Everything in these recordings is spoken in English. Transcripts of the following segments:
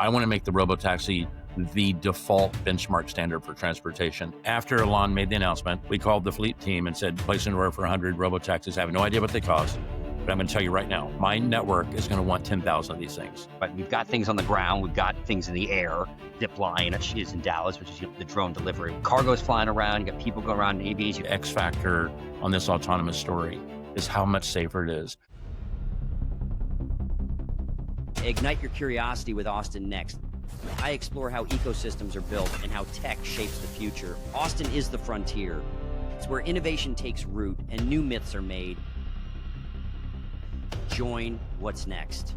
I want to make the RoboTaxi the default benchmark standard for transportation. After Elon made the announcement, we called the fleet team and said, place an order for 100 RoboTaxis. I have no idea what they cost, but I'm going to tell you right now, my network is going to want 10,000 of these things. But we've got things on the ground. We've got things in the air. Zipline is in Dallas, which is the drone delivery. Cargo's flying around. You got people going around in AVs. The X factor on this autonomous story is how much safer it is. Ignite your curiosity with Austin Next. I explore how ecosystems are built and how tech shapes the future. Austin is the frontier. It's where innovation takes root and new myths are made. Join what's next.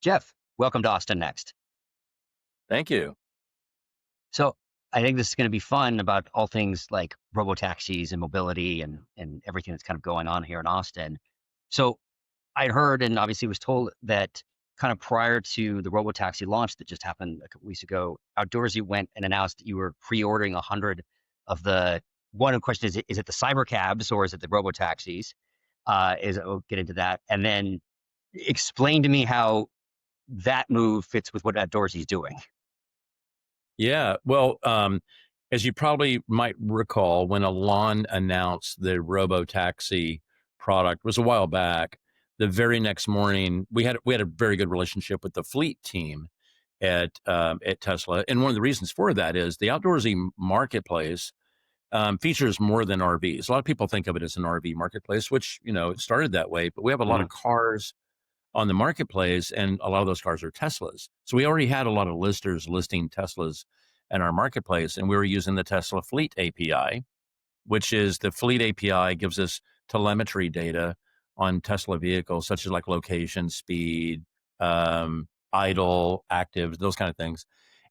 Jeff, welcome to Austin Next. Thank you. So I think this is going to be fun about all things like robotaxis and mobility and everything that's kind of going on here in Austin. So I heard and obviously was told that kind of prior to the RoboTaxi launch that just happened a couple weeks ago, Outdoorsy went and announced that you were pre-ordering 100 of the, one of the questions is it the cyber cabs or is it the RoboTaxis? We'll get into that. And then explain to me how that move fits with what Outdoorsy is doing. Yeah, well, as you probably might recall, when Elon announced the RoboTaxi product, was a while back, the very next morning, we had a very good relationship with the fleet team at Tesla, and one of the reasons for that is the Outdoorsy marketplace features more than RVs. A lot of people think of it as an RV marketplace, which it started that way, but we have a lot of cars on the marketplace, and a lot of those cars are Teslas. So we already had a lot of listers listing Teslas in our marketplace, and we were using the Tesla Fleet API, which is the Fleet API gives us telemetry data on Tesla vehicles, such as like location, speed, idle, active, those kind of things.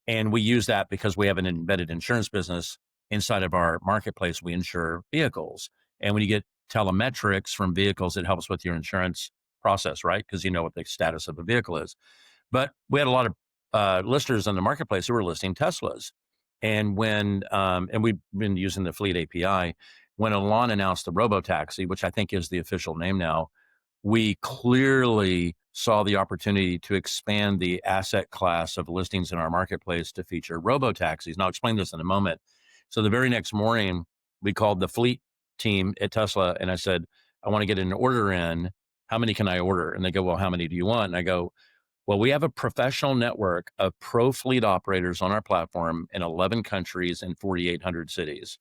And we use that because we have an embedded insurance business inside of our marketplace. We insure vehicles. And when you get telemetrics from vehicles, it helps with your insurance process, right? Because you know what the status of the vehicle is. But we had a lot of listers on the marketplace who were listing Teslas. And when, and we've been using the Fleet API, when Elon announced the RoboTaxi, which I think is the official name now, we clearly saw the opportunity to expand the asset class of listings in our marketplace to feature RoboTaxis. And I'll explain this in a moment. So the very next morning, we called the fleet team at Tesla and I said, I want to get an order in. How many can I order? And they go, well, how many do you want? And I go, well, we have a professional network of pro fleet operators on our platform in 11 countries and 4,800 cities.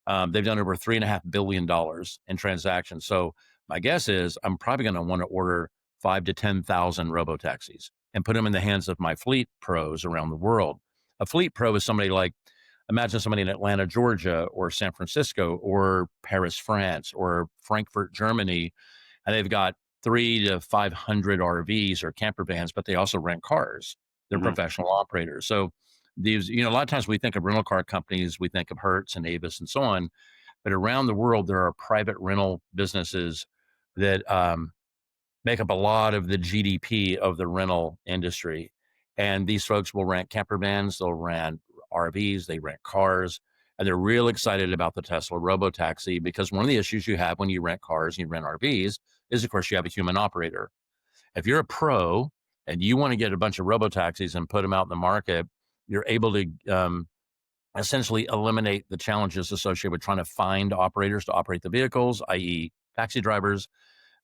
They've done over $3.5 billion in transactions. So my guess is I'm probably going to want to order 5,000 to 10,000 RoboTaxis and put them in the hands of my fleet pros around the world. A fleet pro is somebody like, imagine somebody in Atlanta, Georgia, or San Francisco, or Paris, France, or Frankfurt, Germany, and they've got 300 to 500 RVs or camper vans, but they also rent cars. They're professional operators. So these, a lot of times we think of rental car companies, we think of Hertz and Avis and so on, but around the world, there are private rental businesses that make up a lot of the GDP of the rental industry. And these folks will rent camper vans, they'll rent RVs, they rent cars, and they're real excited about the Tesla RoboTaxi because one of the issues you have when you rent cars and you rent RVs is, of course, you have a human operator. If you're a pro and you want to get a bunch of RoboTaxis and put them out in the market, you're able to essentially eliminate the challenges associated with trying to find operators to operate the vehicles, i.e. taxi drivers.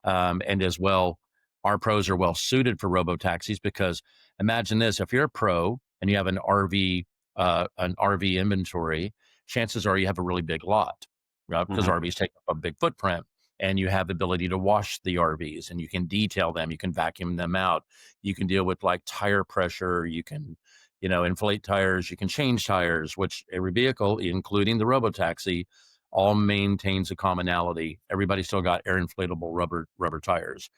And as well, our pros are well suited for RoboTaxis because imagine this, if you're a pro and you have an RV inventory, chances are you have a really big lot, right? Because RVs take up a big footprint. And you have the ability to wash the RVs and you can detail them, you can vacuum them out, you can deal with like tire pressure, you can, inflate tires, you can change tires, which every vehicle, including the RoboTaxi, all maintains a commonality. Everybody still got air inflatable rubber tires.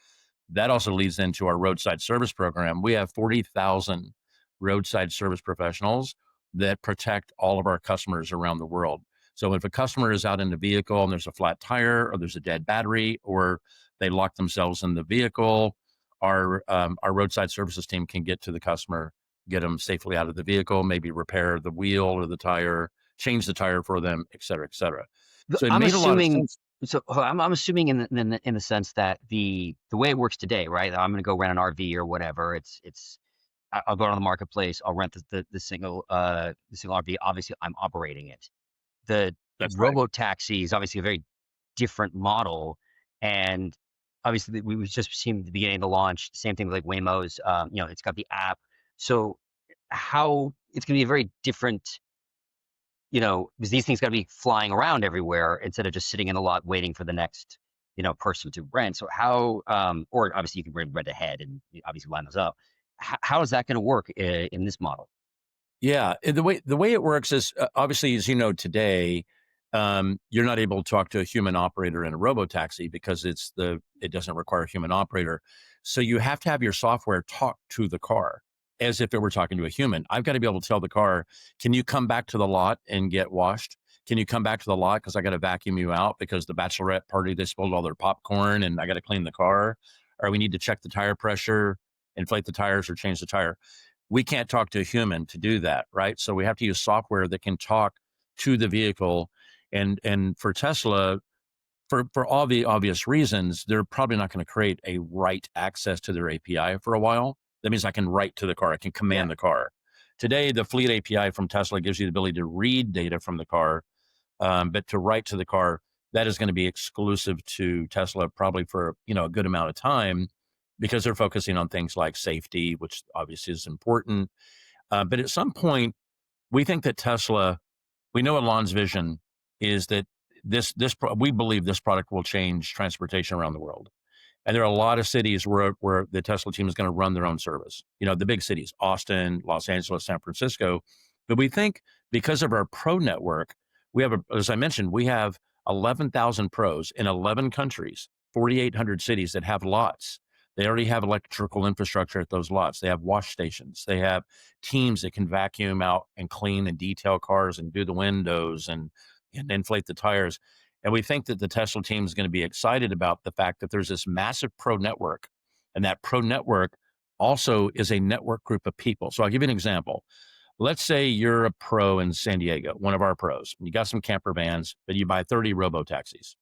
That also leads into our roadside service program. We have 40,000 roadside service professionals that protect all of our customers around the world. So if a customer is out in the vehicle and there's a flat tire or there's a dead battery or they lock themselves in the vehicle, our roadside services team can get to the customer, get them safely out of the vehicle, maybe repair the wheel or the tire, change the tire for them, et cetera, et cetera. So I'm assuming So I'm assuming in the sense that the way it works today, right? I'm going to go rent an RV or whatever. I'll go on the marketplace. I'll rent the single RV. Obviously, I'm operating it. The That's right. RoboTaxi is obviously a very different model, and obviously we was just seeing the beginning of the launch. Same thing with like Waymo's. It's got the app. So how it's going to be a very different, because these things got to be flying around everywhere instead of just sitting in a lot waiting for the next, person to rent. So how, or obviously you can rent ahead and obviously line those up. How is that going to work in this model? Yeah, the way it works is obviously, as you know, today, you're not able to talk to a human operator in a robotaxi because it doesn't require a human operator. So you have to have your software talk to the car as if it were talking to a human. I've got to be able to tell the car, can you come back to the lot and get washed? Can you come back to the lot because I got to vacuum you out because the bachelorette party, they spilled all their popcorn and I got to clean the car, or we need to check the tire pressure, inflate the tires, or change the tire. We can't talk to a human to do that, right? So we have to use software that can talk to the vehicle. And for Tesla, for all the obvious reasons, they're probably not going to create a write access to their API for a while. That means I can write to the car, I can command the car. Today, the Fleet API from Tesla gives you the ability to read data from the car, but to write to the car, that is going to be exclusive to Tesla probably for a good amount of time because they're focusing on things like safety, which obviously is important. But at some point, we think that Tesla, we know Elon's vision is that we believe this product will change transportation around the world. And there are a lot of cities where the Tesla team is going to run their own service. The big cities, Austin, Los Angeles, San Francisco. But we think because of our pro network, as I mentioned, we have 11,000 pros in 11 countries, 4,800 cities that have lots. They already have electrical infrastructure at those lots. They have wash stations. They have teams that can vacuum out and clean and detail cars and do the windows and inflate the tires. And we think that the Tesla team is going to be excited about the fact that there's this massive pro network. And that pro network also is a network group of people. So I'll give you an example. Let's say you're a pro in San Diego, one of our pros. You got some camper vans, but you buy 30 RoboTaxis.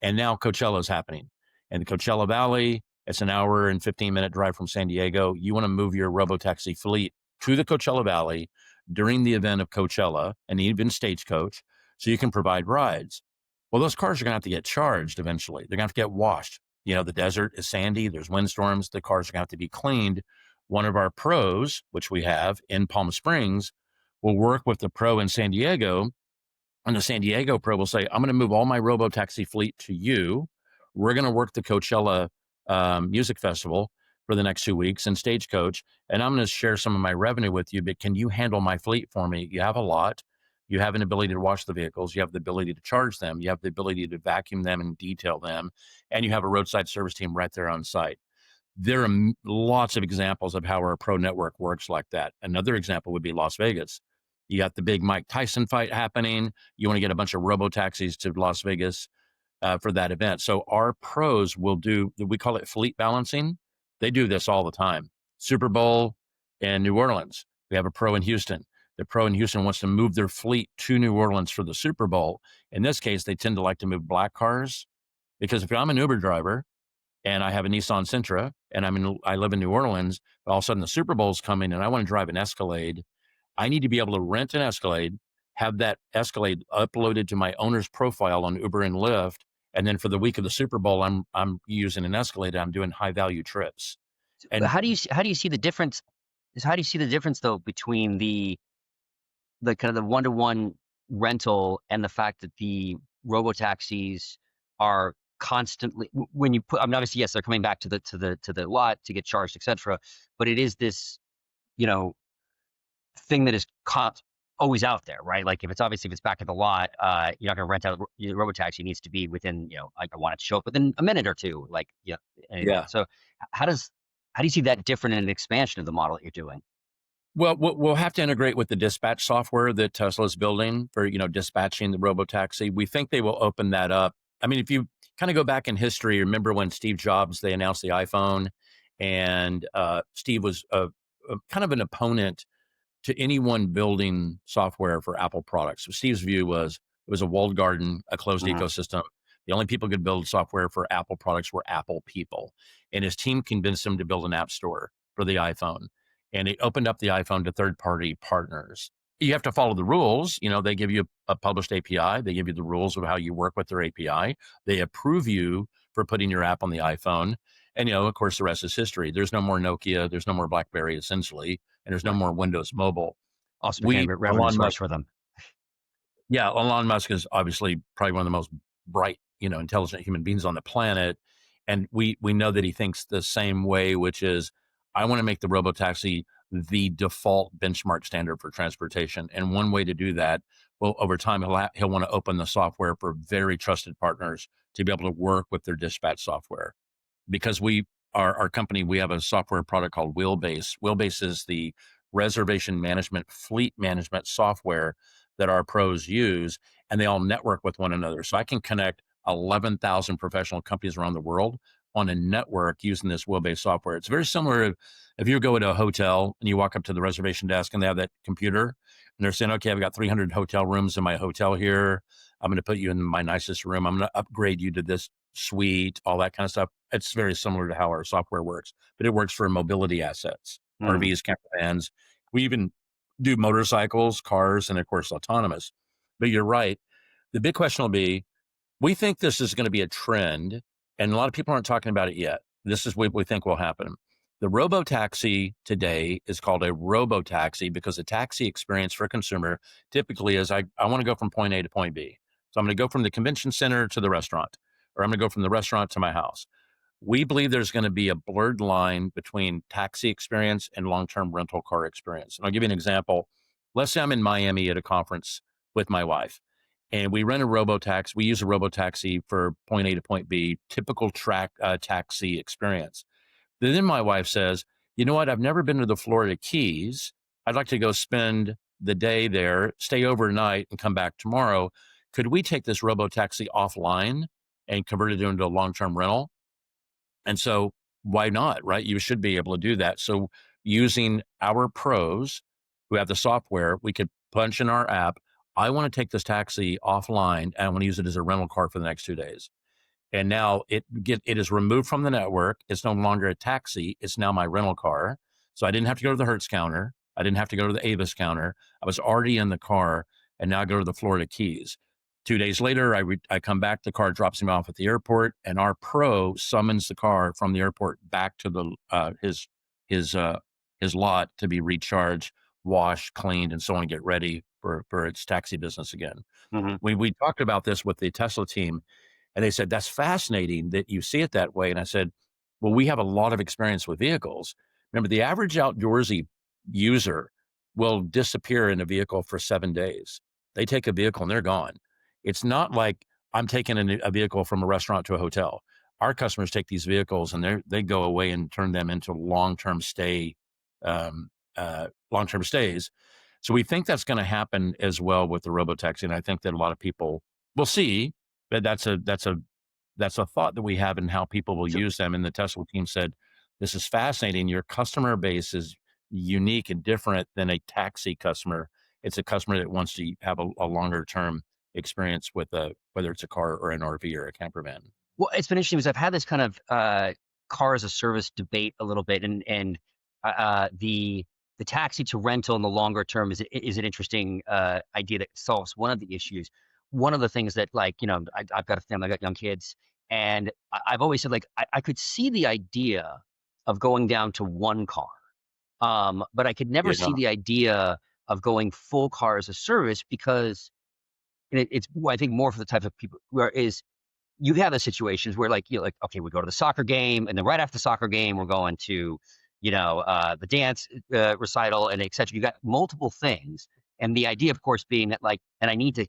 And now Coachella is happening. And the Coachella Valley, it's an hour and 15-minute drive from San Diego. You want to move your RoboTaxi fleet to the Coachella Valley during the event of Coachella and even Stagecoach so you can provide rides. Well, those cars are going to have to get charged eventually. They're going to have to get washed. The desert is sandy. There's windstorms. The cars are going to have to be cleaned. One of our pros, which we have in Palm Springs, will work with the pro in San Diego. And the San Diego pro will say, I'm going to move all my RoboTaxi fleet to you. We're going to work the Coachella Music Festival for the next 2 weeks in Stagecoach. And I'm going to share some of my revenue with you, but can you handle my fleet for me? You have a lot. You have an ability to wash the vehicles. You have the ability to charge them. You have the ability to vacuum them and detail them. And you have a roadside service team right there on site. There are lots of examples of how our pro network works like that. Another example would be Las Vegas. You got the big Mike Tyson fight happening. You want to get a bunch of RoboTaxis to Las Vegas for that event. So our pros will do, we call it fleet balancing. They do this all the time. Super Bowl in New Orleans. We have a pro in Houston. The pro in Houston wants to move their fleet to New Orleans for the Super Bowl. In this case, they tend to like to move black cars because if I'm an Uber driver and I have a Nissan Sentra and I live in New Orleans, but all of a sudden the Super Bowl's coming and I want to drive an Escalade, I need to be able to rent an Escalade, have that Escalade uploaded to my owner's profile on Uber and Lyft. And then for the week of the Super Bowl, I'm using an Escalade. I'm doing high value trips. And How do you see the difference? How do you see the difference though between the kind of the one-to-one rental and the fact that the robotaxis are constantly when you put, obviously yes, they're coming back to the lot to get charged, etc. But it is this, thing that is always out there, right? Like if it's back at the lot, you're not going to rent out your robotaxi. It needs to be within, I want it to show up within a minute or two. Like, anyway. Yeah. So how do you see that different in an expansion of the model that you're doing? Well, we'll have to integrate with the dispatch software that Tesla is building for, dispatching the RoboTaxi. We think they will open that up. I mean, if you kind of go back in history, remember when Steve Jobs, they announced the iPhone and Steve was kind of an opponent to anyone building software for Apple products. So Steve's view was it was a walled garden, a closed ecosystem. The only people who could build software for Apple products were Apple people. And his team convinced him to build an app store for the iPhone. And it opened up the iPhone to third-party partners. You have to follow the rules. They give you a published API. They give you the rules of how you work with their API. They approve you for putting your app on the iPhone. And, of course, the rest is history. There's no more Nokia. There's no more BlackBerry, essentially. And there's no more Windows Mobile. Also became a revenue source for them. Yeah, Elon Musk is obviously probably one of the most bright, intelligent human beings on the planet. And we know that he thinks the same way, which is, I want to make the RoboTaxi the default benchmark standard for transportation. And one way to do that, well, over time, he'll want to open the software for very trusted partners to be able to work with their dispatch software. Because our company, we have a software product called Wheelbase. Wheelbase is the reservation management, fleet management software that our pros use, and they all network with one another. So I can connect 11,000 professional companies around the world on a network using this Wheelbase software. It's very similar if you go to a hotel and you walk up to the reservation desk and they have that computer and they're saying, okay, I've got 300 hotel rooms in my hotel here. I'm going to put you in my nicest room. I'm going to upgrade you to this suite, all that kind of stuff. It's very similar to how our software works, but it works for mobility assets, RVs, camper vans. We even do motorcycles, cars, and of course, autonomous. But you're right. The big question will be, we think this is going to be a trend, and a lot of people aren't talking about it yet. This is what we think will happen. The RoboTaxi today is called a RoboTaxi because the taxi experience for a consumer typically is, I want to go from point A to point B. So I'm going to go from the convention center to the restaurant, or I'm going to go from the restaurant to my house. We believe there's going to be a blurred line between taxi experience and long-term rental car experience. And I'll give you an example. Let's say I'm in Miami at a conference with my wife, and we rent a RoboTaxi. We use a RoboTaxi for point A to point B, typical taxi experience. Then my wife says, you know what? I've never been to the Florida Keys. I'd like to go spend the day there, stay overnight, and come back tomorrow. Could we take this RoboTaxi offline and convert it into a long-term rental? And so why not, right? You should be able to do that. So using our pros who have the software, we could punch in our app, I want to take this taxi offline and I want to use it as a rental car for the next 2 days. And now it is removed from the network. It's no longer a taxi. It's now my rental car. So I didn't have to go to the Hertz counter. I didn't have to go to the Avis counter. I was already in the car, and now I go to the Florida Keys. 2 days later, I come back, the car drops me off at the airport, and our pro summons the car from the airport back to the his lot to be recharged, washed, cleaned, and so on, and get ready for its taxi business again. Mm-hmm. We talked about this with the Tesla team, and they said, that's fascinating that you see it that way. And I said, well, we have a lot of experience with vehicles. Remember, the average outdoorsy user will disappear in a vehicle for 7 days. They take a vehicle and they're gone. It's not like I'm taking a vehicle from a restaurant to a hotel. Our customers take these vehicles and they go away and turn them into long-term stays. So we think that's going to happen as well with the RoboTaxi. And I think that a lot of people will see that that's a thought that we have in how people will use them. And the Tesla team said, this is fascinating. Your customer base is unique and different than a taxi customer. It's a customer that wants to have a longer term experience with whether it's a car or an RV or a camper van. Well, it's been interesting because I've had this kind of car as a service debate a little bit, and the taxi to rental in the longer term is an interesting idea that solves one of the issues. One of the things that, like, I've got a family, I got young kids, and I've always said, like, I could see the idea of going down to one car, but I could never see the idea of going full car as a service because it's, I think, more for the type of people where is you have the situations where, like, okay, we go to the soccer game, and then right after the soccer game, we're going to, the dance recital and et cetera. You got multiple things. And the idea, of course, being that, like, and I need to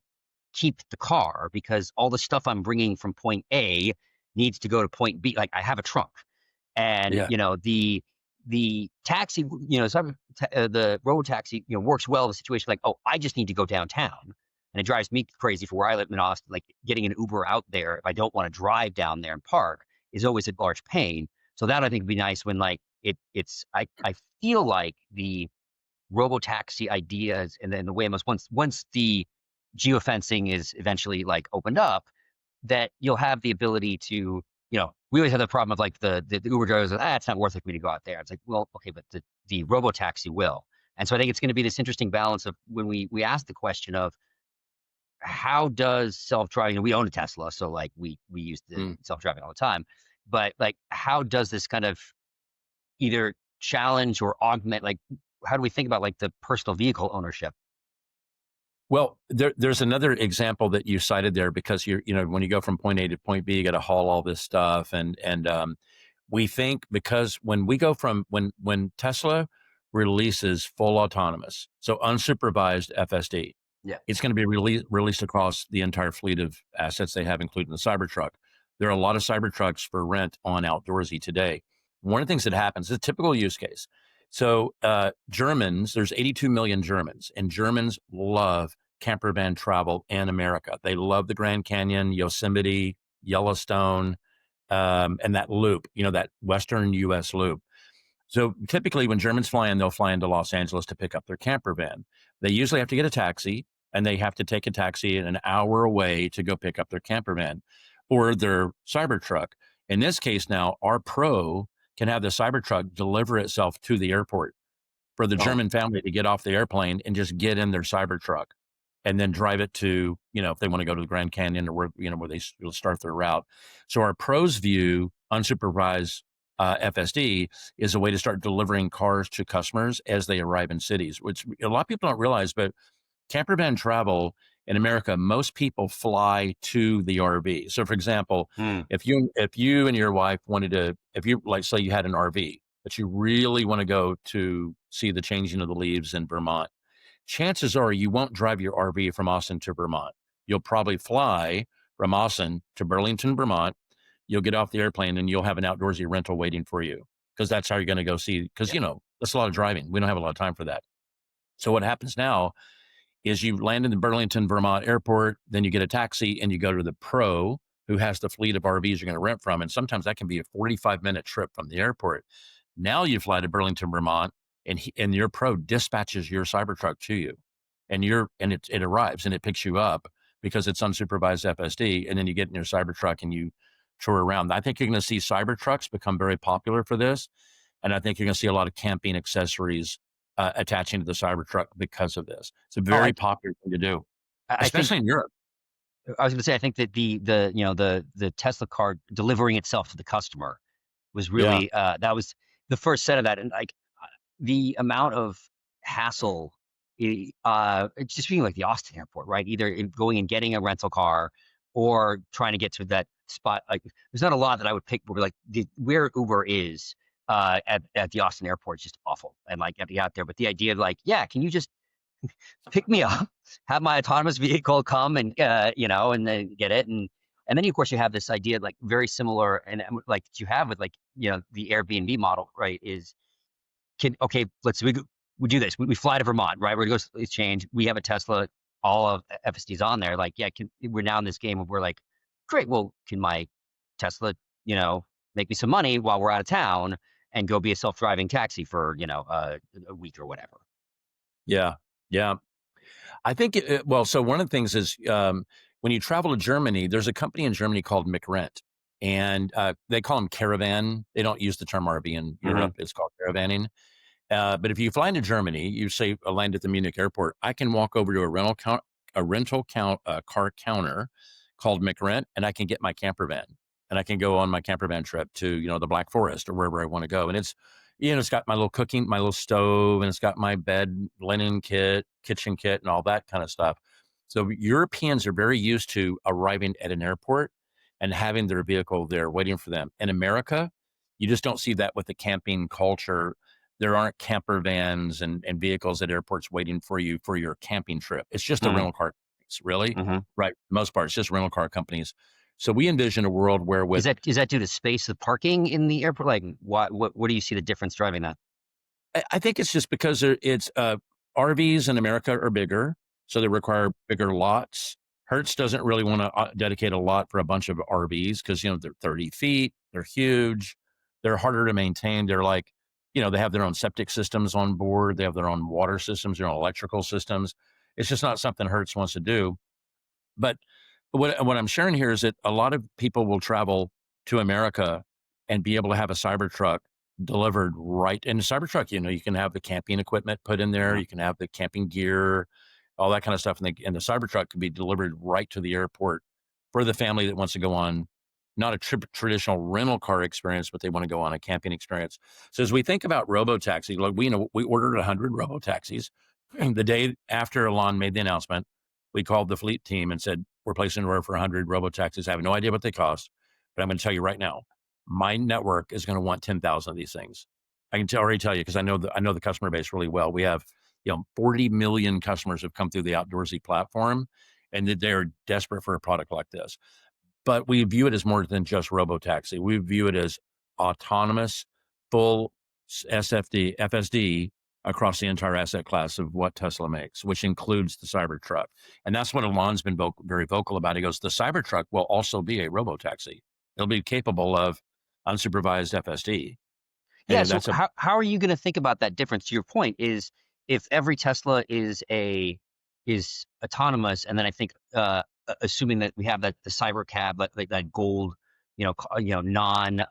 keep the car because all the stuff I'm bringing from point A needs to go to point B. Like, I have a trunk, and the taxi, the RoboTaxi, works well in a situation like, oh, I just need to go downtown, and it drives me crazy for where I live in Austin. Like, getting an Uber out there if I don't want to drive down there and park is always a large pain. So that, I think, would be nice when, like, I feel like the RoboTaxi ideas, and then the way once the geofencing is eventually, like, opened up, that you'll have the ability to, we always have the problem of like the Uber drivers, it's not worth it for me to go out there. It's like, well, okay, but the RoboTaxi will. And so I think it's going to be this interesting balance of when we ask the question of how does self-driving, we own a Tesla, so like we use the self-driving all the time, but like how does this kind of either challenge or augment, like how do we think about like the personal vehicle ownership? Well, there's another example that you cited there because when you go from point A to point B, you got to haul all this stuff, and we think because when Tesla releases full autonomous, so unsupervised FSD, Yeah. it's going to be released across the entire fleet of assets they have, including the Cybertruck. There are a lot of Cybertrucks for rent on Outdoorsy today. One of the things that happens is a typical use case. So Germans, there's 82 million Germans, and Germans love camper van travel in America. They love the Grand Canyon, Yosemite, Yellowstone, and that loop, that Western U.S. loop. So typically when Germans fly in, they'll fly into Los Angeles to pick up their camper van. They usually have to get a taxi, and they have to take a taxi an hour away to go pick up their camper van or their Cybertruck. In this case now, our Pro can have the Cybertruck deliver itself to the airport for the German family to get off the airplane and just get in their Cybertruck and then drive it to, if they want to go to the Grand Canyon or where they start their route. So our Pros view unsupervised FSD is a way to start delivering cars to customers as they arrive in cities, which a lot of people don't realize, but camper van travel in America, most people fly to the RV. So for example, if you and your wife say you had an RV, but you really want to go to see the changing of the leaves in Vermont, chances are you won't drive your RV from Austin to Vermont. You'll probably fly from Austin to Burlington, Vermont. You'll get off the airplane and you'll have an Outdoorsy rental waiting for you because that's how you're going to go see, because, that's a lot of driving. We don't have a lot of time for that. So what happens now is you land in the Burlington, Vermont airport, then you get a taxi and you go to the Pro who has the fleet of RVs you're going to rent from. And sometimes that can be a 45-minute trip from the airport. Now you fly to Burlington, Vermont, and your Pro dispatches your Cybertruck to you, and it arrives and it picks you up because it's unsupervised FSD, and then you get in your Cybertruck and you tour around. I think you're going to see Cybertrucks become very popular for this, and I think you're going to see a lot of camping accessories attaching to the Cybertruck because of this. It's a very popular thing to do, especially in Europe. I was going to say, I think that the Tesla car delivering itself to the customer was really that was the first set of that, and like the amount of hassle, it's just being like the Austin airport, right? Either going and getting a rental car or trying to get to that spot. Like, there's not a lot that I would pick where like where Uber is at the Austin airport is just awful, and like getting out there. But the idea of like, can you just pick me up, have my autonomous vehicle come and and then get it, and then of course you have this idea like very similar and like that you have with like the Airbnb model, right? Is we do this. We fly to Vermont, right? We're going to go exchange. We have a Tesla. All of FSD's on there. Like, we're now in this game of we're like, great. Well, can my Tesla, make me some money while we're out of town and go be a self-driving taxi for, a week or whatever. Yeah. Yeah. I think, so one of the things is when you travel to Germany, there's a company in Germany called McRent, and they call them caravan. They don't use the term RV in Europe. It's called caravanning. But if you fly into Germany, you say land at the Munich airport, I can walk over to a rental car counter called McRent, and I can get my camper van, and I can go on my camper van trip to, the Black Forest or wherever I want to go. And it's, it's got my little stove, and it's got my bed, linen kit, kitchen kit, and all that kind of stuff. So Europeans are very used to arriving at an airport and having their vehicle there waiting for them. In America, you just don't see that with the camping culture. There aren't camper vans and vehicles at airports waiting for you for your camping trip. It's just the rental car companies, really, right? Most part, it's just rental car companies. So we envision a world where is that due to space of parking in the airport? Like, what do you see the difference driving that? I think it's just because it's RVs in America are bigger, so they require bigger lots. Hertz doesn't really want to dedicate a lot for a bunch of RVs because they're 30 feet, they're huge, they're harder to maintain. They're like, they have their own septic systems on board. They have their own water systems, their own electrical systems. It's just not something Hertz wants to do. But what I'm sharing here is that a lot of people will travel to America and be able to have a Cybertruck delivered right in the Cybertruck. You can have the camping equipment put in there, Mhm. you can have the camping gear, all that kind of stuff, and the Cybertruck can be delivered right to the airport for the family that wants to go on not a traditional rental car experience, but they want to go on a camping experience. So as we think about RoboTaxi, like we ordered 100 RoboTaxis. The day after Elon made the announcement, we called the fleet team and said, we're placing an order for 100 RoboTaxis. I have no idea what they cost, but I'm going to tell you right now, my network is going to want 10,000 of these things. I can already tell you because I know the customer base really well. We have 40 million customers have come through the Outdoorsy platform, and that they're desperate for a product like this. But we view it as more than just RoboTaxi. We view it as autonomous, full SFD, FSD across the entire asset class of what Tesla makes, which includes the Cybertruck. And that's what Elon's been very vocal about. He goes, the Cybertruck will also be a RoboTaxi. It'll be capable of unsupervised FSD. Yeah. And So that's a how are you going to think about that difference? To your point is if every Tesla is autonomous, and then I think assuming that we have the cyber cab, like that gold, non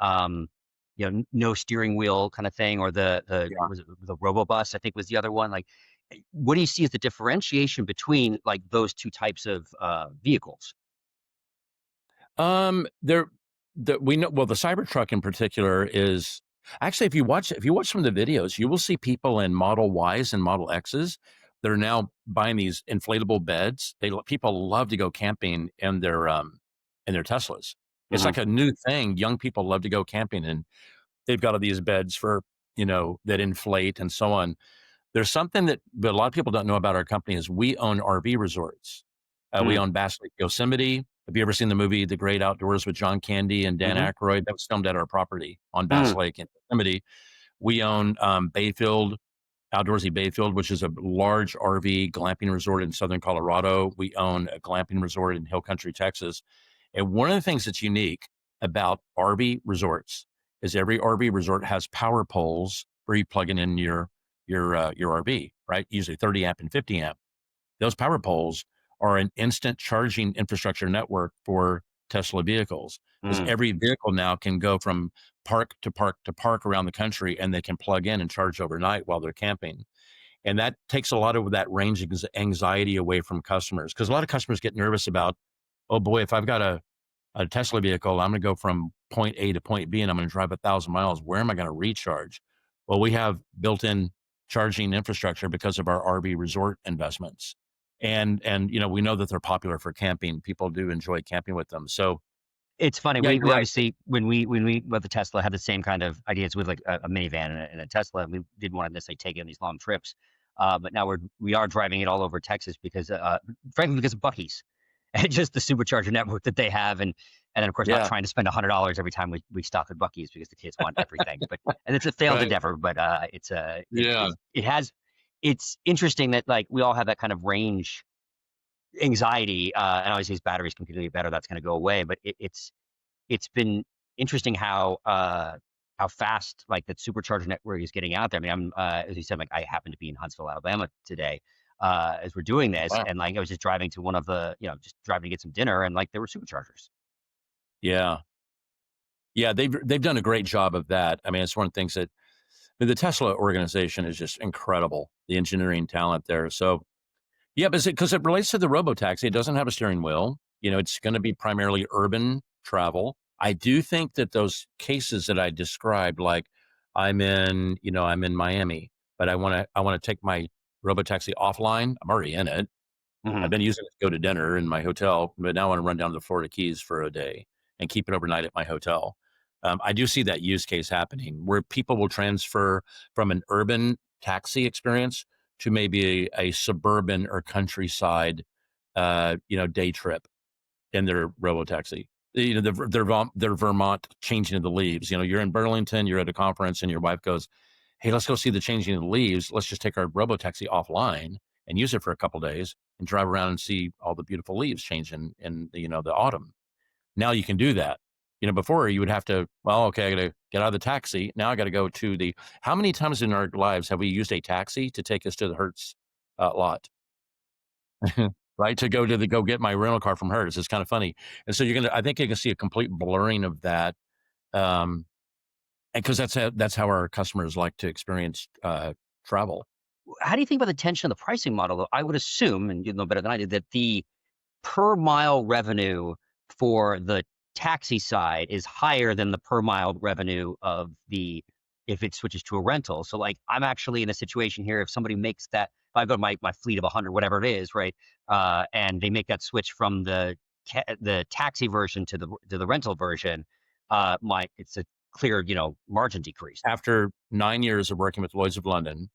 no steering wheel kind of thing, or the yeah. was it the Robobus, I think was the other one. Like, what do you see as the differentiation between like those two types of vehicles? There, we know. Well, the Cybertruck in particular is actually, if you watch some of the videos, you will see people in Model Ys and Model Xs that are now buying these inflatable beds. People love to go camping in their Teslas. It's Hmm. like a new thing. Young people love to go camping, and they've got all these beds for that inflate and so on. There's something that a lot of people don't know about our company is we own RV resorts. We Mm. own Bass Lake Yosemite. Have you ever seen the movie The Great Outdoors with John Candy and Dan Hmm. Aykroyd? That was filmed at our property on Bass Mm. Lake in Yosemite. We own Bayfield, Outdoorsy Bayfield, which is a large RV glamping resort in southern Colorado. We own a glamping resort in Hill Country, Texas. And one of the things that's unique about RV resorts is every RV resort has power poles where you plug in your RV, right? Usually 30 amp and 50 amp. Those power poles are an instant charging infrastructure network for Tesla vehicles because Mm. every vehicle now can go from park to park to park around the country and they can plug in and charge overnight while they're camping. And that takes a lot of that range anxiety away from customers because a lot of customers get nervous about, oh boy, if I've got a Tesla vehicle, I'm going to go from point A to point B and I'm going to drive 1,000 miles. Where am I going to recharge? Well, we have built-in charging infrastructure because of our RV resort investments. And we know that they're popular for camping. People do enjoy camping with them. So It's funny. yeah, We you're right. obviously when we bought the Tesla had the same kind of ideas with like a minivan and a Tesla. And we didn't want to necessarily take it on these long trips, but now we are driving it all over Texas because frankly because of Bucky's and just the supercharger network that they have, and then of course not Yeah. trying to spend $100 every time we stop at Bucky's because the kids want everything. But and it's a failed Right. endeavor, but Yeah. it's interesting that like we all have that kind of range anxiety, and obviously as batteries continue to get better, that's going to go away. But it's been interesting how fast like that supercharger network is getting out there. I mean, I'm as you said, like I happen to be in Huntsville, Alabama today as we're doing this, Wow. and like I was just driving to one of the just driving to get some dinner, and like there were superchargers. Yeah. Yeah. They've done a great job of that. I mean, it's one of the things that the Tesla organization is just incredible. The engineering talent there. So yeah, but because it relates to the robotaxi, it doesn't have a steering wheel. It's going to be primarily urban travel. I do think that those cases that I described, like I'm in Miami, but I want to take my robotaxi offline. I'm already in it. I've Hmm. been using it to go to dinner in my hotel, but now I want to run down to the Florida Keys for a day and keep it overnight at my hotel. I do see that use case happening where people will transfer from an urban taxi experience to maybe a suburban or countryside, day trip in their robotaxi. Their Vermont changing of the leaves. You're in Burlington, you're at a conference, and your wife goes, "Hey, let's go see the changing of the leaves. Let's just take our robotaxi offline and use it for a couple days and drive around and see all the beautiful leaves changing in the autumn." Now you can do that. Before you would have to, well, okay, I got to get out of the taxi. Now I got to go to the. How many times in our lives have we used a taxi to take us to the Hertz lot? right? To go get my rental car from hers. It's kind of funny. And so I think you can see a complete blurring of that. And because that's how our customers like to experience travel. How do you think about the tension of the pricing model, though? I would assume, and you know better than I did, that the per mile revenue for the taxi side is higher than the per mile revenue of if it switches to a rental. So like I'm actually in a situation here, if somebody makes that, if I go to my fleet of 100, whatever it is, right, and they make that switch from the taxi version to the rental version, it's a clear, margin decrease. After 9 years of working with Lloyd's of London,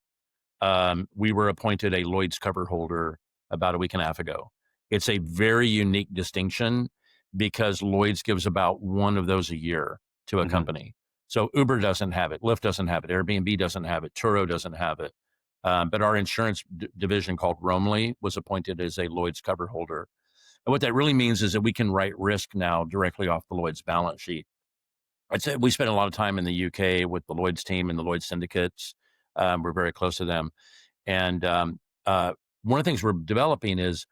we were appointed a Lloyd's Coverholder about a week and a half ago. It's a very unique distinction because Lloyd's gives about one of those a year to a company. So Uber doesn't have it, Lyft doesn't have it, Airbnb doesn't have it, Turo doesn't have it. But our insurance division called Romley was appointed as a Lloyd's Coverholder. And what that really means is that we can write risk now directly off the Lloyd's balance sheet. I'd say we spent a lot of time in the UK with the Lloyd's team and the Lloyd's syndicates. We're very close to them. And one of the things we're developing is,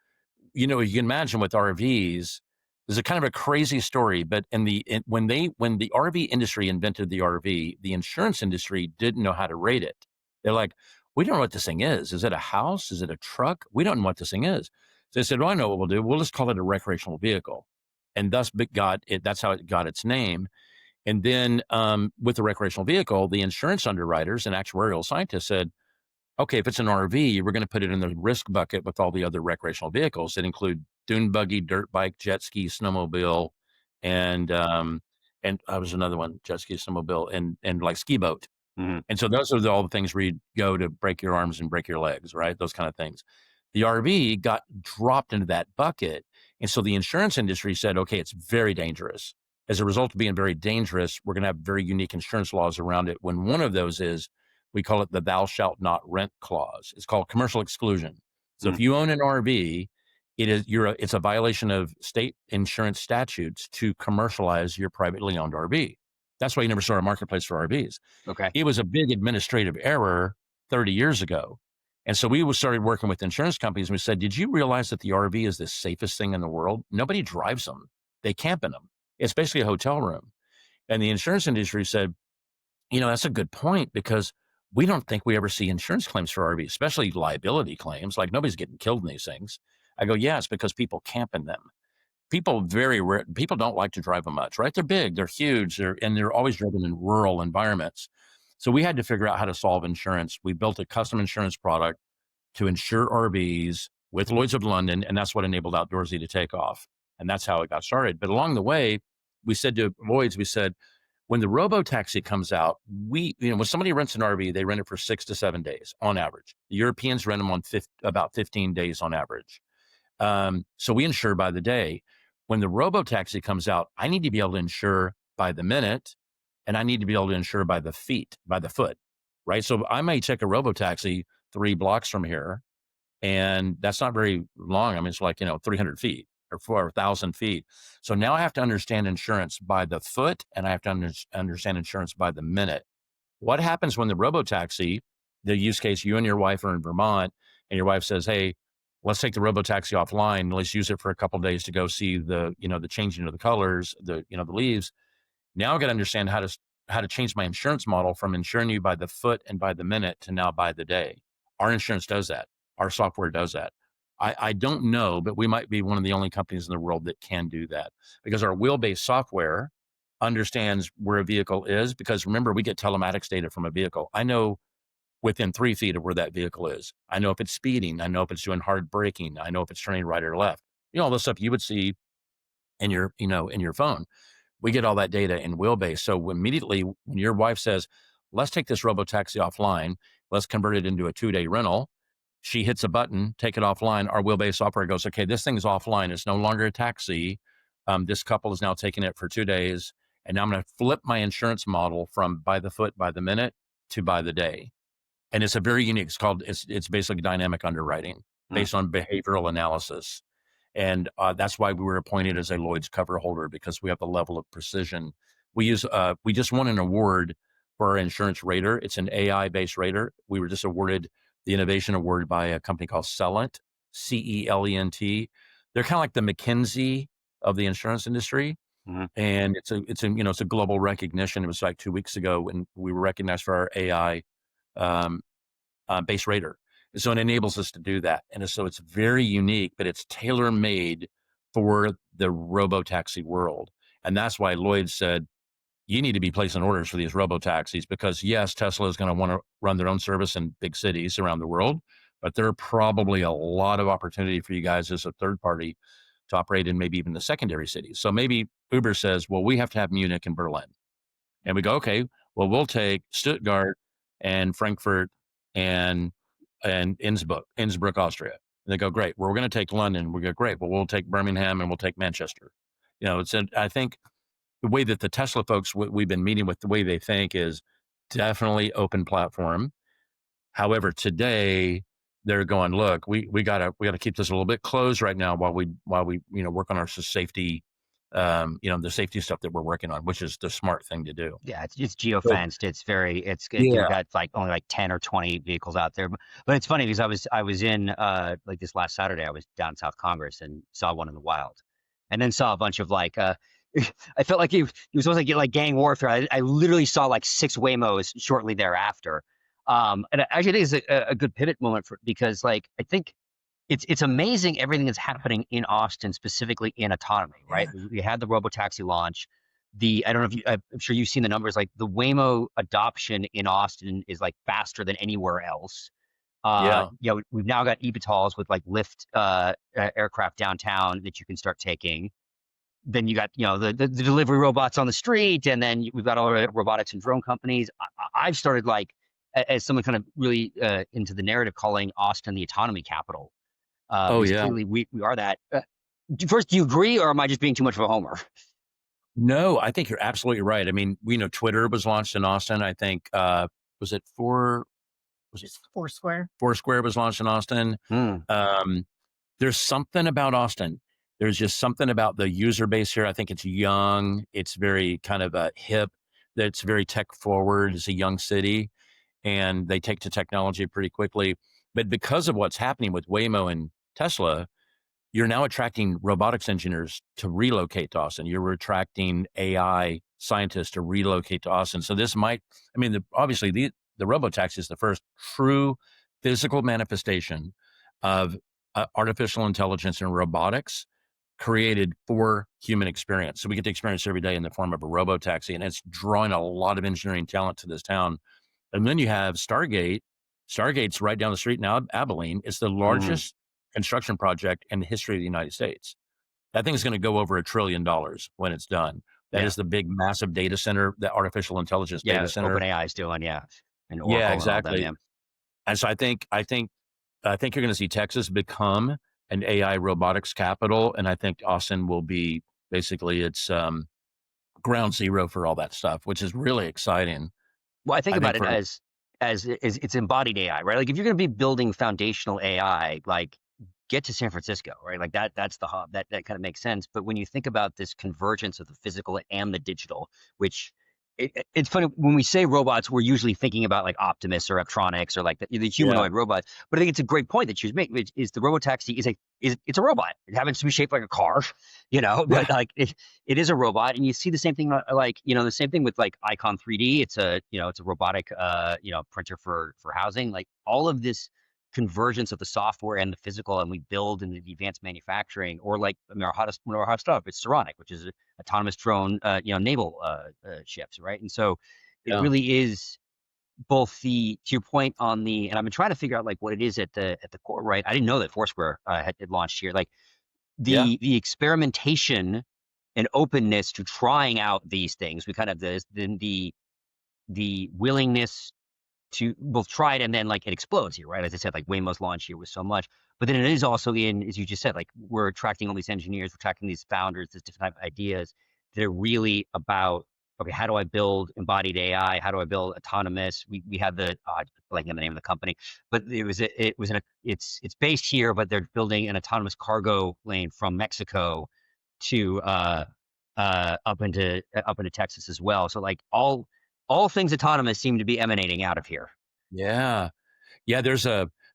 you can imagine with RVs, there's a kind of a crazy story, but when the RV industry invented the RV, the insurance industry didn't know how to rate it. They're like, we don't know what this thing is. Is it a house? Is it a truck? We don't know what this thing is. So they said, well, I know what we'll do. We'll just call it a recreational vehicle. And thus that's how it got its name. And then with the recreational vehicle, the insurance underwriters and actuarial scientists said, okay, if it's an RV, we're going to put it in the risk bucket with all the other recreational vehicles that include dune buggy, dirt bike, jet ski, snowmobile, and I was another one, jet ski, snowmobile, and like ski boat. And so those are all the things where you go to break your arms and break your legs, right? Those kind of things. The RV got dropped into that bucket. And so the insurance industry said, okay, it's very dangerous. As a result of being very dangerous, we're going to have very unique insurance laws around it. When one of those is, we call it the thou shalt not rent clause. It's called commercial exclusion. So if you own an RV, it's a violation of state insurance statutes to commercialize your privately owned RV. That's why you never saw a marketplace for RVs. Okay. It was a big administrative error 30 years ago. And so we started working with insurance companies and we said, did you realize that the RV is the safest thing in the world? Nobody drives them. They camp in them. It's basically a hotel room. And the insurance industry said, that's a good point because we don't think we ever see insurance claims for RVs, especially liability claims. Like nobody's getting killed in these things. I go, yeah, it's because people camp in them. People don't like to drive them much, right? They're big, they're huge, and they're always driven in rural environments. So we had to figure out how to solve insurance. We built a custom insurance product to insure RVs with Lloyd's of London, and that's what enabled Outdoorsy to take off. And that's how it got started. But along the way, we said to Lloyd's, when the RoboTaxi comes out, when somebody rents an RV, they rent it for 6 to 7 days on average. The Europeans rent them on about 15 days on average. So we insure by the day. When the RoboTaxi comes out, I need to be able to insure by the minute, and I need to be able to insure by the foot, right? So I may take a RoboTaxi 3 blocks from here, and that's not very long. I mean, it's like, 300 feet or 4,000 feet. So now I have to understand insurance by the foot, and I have to understand insurance by the minute. What happens when the RoboTaxi, the use case, you and your wife are in Vermont, and your wife says, hey, let's take the RoboTaxi offline. Let's use it for a couple of days to go see the changing of the colors, the leaves. Now I got to understand how to change my insurance model from insuring you by the foot and by the minute to now by the day. Our insurance does that. Our software does that. I don't know, but we might be one of the only companies in the world that can do that because our wheel-based software understands where a vehicle is. Because remember, we get telematics data from a vehicle. I know within 3 feet of where that vehicle is. I know if it's speeding. I know if it's doing hard braking. I know if it's turning right or left. All the stuff you would see in your phone. We get all that data in wheelbase. So immediately when your wife says, let's take this RoboTaxi offline, let's convert it into a 2-day rental. She hits a button, take it offline. Our wheelbase software goes, okay, this thing's offline. It's no longer a taxi. This couple is now taking it for 2 days. And now I'm going to flip my insurance model from by the foot, by the minute to by the day. And it's a very unique, it's basically dynamic underwriting based on behavioral analysis. And that's why we were appointed as a Lloyd's Coverholder, because we have the level of precision. We just won an award for our insurance rater. It's an AI-based rater. We were just awarded the innovation award by a company called Celent, CELENT. They're kind of like the McKinsey of the insurance industry. Mhm. And it's a global recognition. It was like 2 weeks ago when we were recognized for our AI base rater. And so it enables us to do that. And so it's very unique, but it's tailor made for the RoboTaxi world. And that's why Lloyd said, you need to be placing orders for these RoboTaxis because yes, Tesla is going to want to run their own service in big cities around the world, but there are probably a lot of opportunity for you guys as a third party to operate in maybe even the secondary cities. So maybe Uber says, well, we have to have Munich and Berlin. And we go, okay, well, we'll take Stuttgart and Frankfurt and Innsbruck, Austria. And they go, great. Well, we're going to take London. We go, great. Well, we'll take Birmingham and we'll take Manchester. I think the way that the Tesla folks we've been meeting with, the way they think is definitely open platform. However, today they're going, look, we gotta keep this a little bit closed right now while we work on our safety, the safety stuff that we're working on, which is the smart thing to do. Yeah, it's geofenced. You've Yeah. got like only like 10 or 20 vehicles out there. But it's funny because I was in like this last Saturday, I was down South Congress and saw one in the wild. And then saw a bunch of like I felt like he was supposed to get like gang warfare. I literally saw like 6 Waymos shortly thereafter. And I actually think it's a good pivot moment because like I think it's amazing everything that's happening in Austin, specifically in autonomy, right? We had the RoboTaxi launch. I don't know if I'm sure you've seen the numbers, like the Waymo adoption in Austin is like faster than anywhere else. We've now got eVTOLs with like Lyft aircraft downtown that you can start taking. Then you got, the delivery robots on the street, and then we've got all the robotics and drone companies. I've started like, as someone kind of really into the narrative, calling Austin the autonomy capital. Clearly we are that. First, do you agree, or am I just being too much of a homer? No, I think you're absolutely right. I mean, Twitter was launched in Austin. I think, was it Foursquare? Foursquare was launched in Austin. There's something about Austin. There's just something about the user base here. I think it's young. It's very kind of hip. That's very tech forward. It's a young city, and they take to technology pretty quickly. But because of what's happening with Waymo and Tesla, you're now attracting robotics engineers to relocate to Austin. You're attracting AI scientists to relocate to Austin. So this obviously the RoboTaxi is the first true physical manifestation of artificial intelligence and robotics created for human experience. So we get to experience every day in the form of a RoboTaxi, and it's drawing a lot of engineering talent to this town. And then you have Stargate. Stargate's right down the street now, Abilene. It's the largest construction project in the history of the United States. That thing is going to go over $1 trillion when it's done. That is the big, massive data center, the artificial intelligence data center. OpenAI is doing, and Oracle exactly. And so I think you're going to see Texas become an AI robotics capital, and I think Austin will be basically its ground zero for all that stuff, which is really exciting. Well, I think about it as it's embodied AI, right? Like if you're going to be building foundational AI, like get to San Francisco, right? Like that's the hub. That kind of makes sense. But when you think about this convergence of the physical and the digital, which it's funny when we say robots, we're usually thinking about like Optimus or Electronics or like the humanoid robot. But I think it's a great point that you make, which is the RoboTaxi it's a robot. It happens to be shaped like a car, but like it is a robot. And you see the same thing, the same thing with like Icon 3D. It's a robotic, printer for housing. Like all of this convergence of the software and the physical, and we build in the advanced manufacturing, or like one of our hot stuff, it's Saronic, which is autonomous drone, naval ships, right? And so it really is both to your point on and I've been trying to figure out like what it is at the core, right? I didn't know that Foursquare had launched here, like the experimentation and openness to trying out these things. We kind of the willingness to both try it and then like it explodes here, right? As I said, like Waymo's launch here was so much, but then it is also as you just said, like we're attracting all these engineers, we're attracting these founders, these different type of ideas that are really about, okay, how do I build embodied AI? How do I build autonomous? We had the like the name of the company, but it's based here, but they're building an autonomous cargo lane from Mexico to up into Texas as well. So like all things autonomous seem to be emanating out of here. Yeah. There's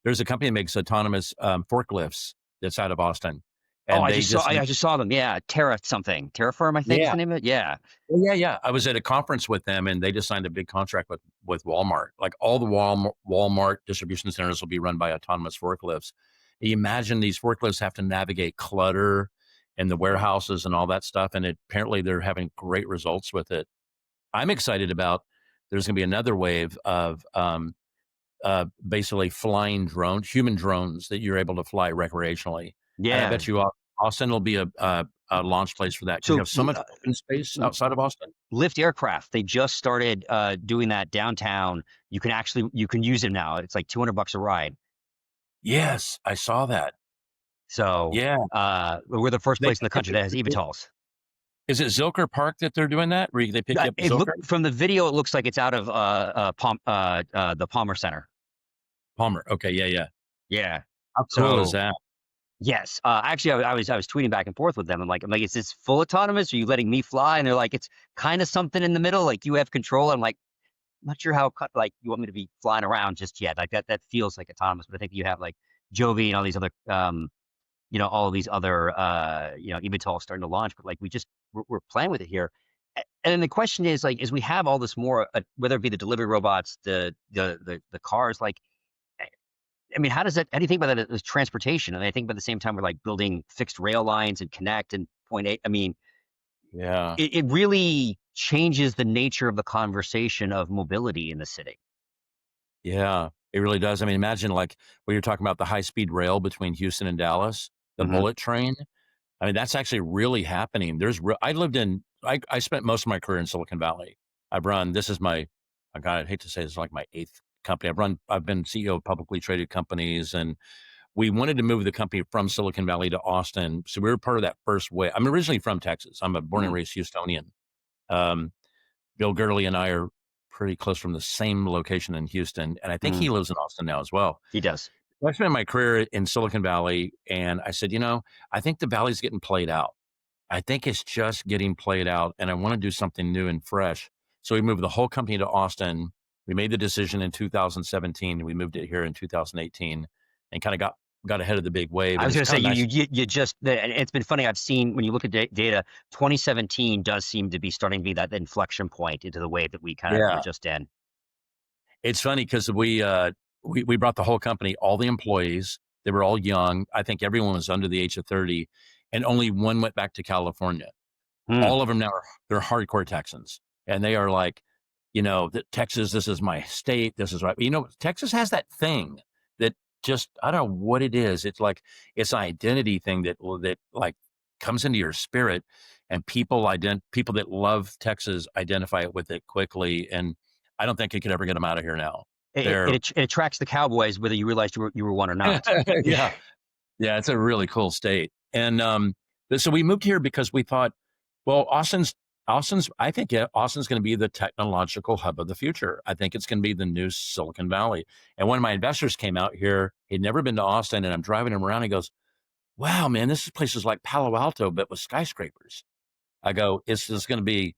There's a company that makes autonomous forklifts that's out of Austin, Oh, and they just I just saw them. Yeah, Terraform, I think is yeah. the name of it. Yeah. Yeah. I was at a conference with them, and they just signed a big contract with Walmart. Like all the Walmart distribution centers will be run by autonomous forklifts. You imagine these forklifts have to navigate clutter and the warehouses and all that stuff, and apparently they're having great results with it. I'm excited about. There's going to be another wave of basically flying human drones that you're able to fly recreationally, and I Yeah. bet you Austin will be a launch place for that because you So have so much open space outside of Austin. Lyft aircraft, they just started doing that downtown. You can use it now. It's like $200 a ride. Yes, I saw that. So Yeah. we're the first They place in the country that has eVTOLs. Is it Zilker Park that they're doing that? Where they pick you up at Zilker? From the video, it looks like it's out of the Palmer Center. Palmer. Okay, yeah. Yeah. How cool is that? Yes. Actually, I was tweeting back and forth with them. I'm like, is this full autonomous? Are you letting me fly? And they're like, it's kind of something in the middle. Like you have control. I'm like, I'm not sure how like you want me to be flying around just yet. Like that feels like autonomous. But I think you have like Joby and all these other all of these other eVTOLs starting to launch. But like we're playing with it here. And then the question is like, as we have all this more, whether it be the delivery robots, the cars, like, I mean, how do you think about that as transportation? And I think by the same time, we're like building fixed rail lines and connect and point eight. I mean, Yeah. it really changes the nature of the conversation of mobility in the city. Yeah, it really does. I mean, imagine like when you're talking about the high-speed rail between Houston and Dallas, the Mhm. bullet train. I mean, that's actually really happening. I spent most of my career in Silicon Valley. This is I hate to say it's like my eighth company. I've been CEO of publicly traded companies, and we wanted to move the company from Silicon Valley to Austin. So we were part of that first wave. I'm originally from Texas. I'm a born and raised Houstonian. Um, Bill Gurley and I are pretty close from the same location in Houston, and I think he lives in Austin now as well. He does. I spent my career in Silicon Valley, and I said, I think the Valley's getting played out. I think it's just getting played out, and I want to do something new and fresh. So we moved the whole company to Austin. We made the decision in 2017. We moved it here in 2018, and kind of got ahead of the big wave. I was And going to it's say, kinda nice. you just, it's been funny. I've seen when you look at data, 2017 does seem to be starting to be that inflection point into the wave that we kind of Yeah. were just in. It's funny because we brought the whole company, all the employees. They were all young. I think everyone was under the age of 30, and only one went back to California. All of them now they're hardcore Texans, and they are like, Texas, this is my state. This is right. Texas has that thing that just, I don't know what it is. It's like, it's an identity thing that like comes into your spirit, and people that love Texas identify it with it quickly. And I don't think it could ever get them out of here now. It attracts the cowboys, whether you realized you were one or not. Yeah. Yeah. It's a really cool state. And, so we moved here because we thought, well, I think Austin's going to be the technological hub of the future. I think it's going to be the new Silicon Valley. And one of my investors came out here. He'd never been to Austin, and I'm driving him around. He goes, "Wow, man, this place is like Palo Alto, but with skyscrapers." I go, this is going to be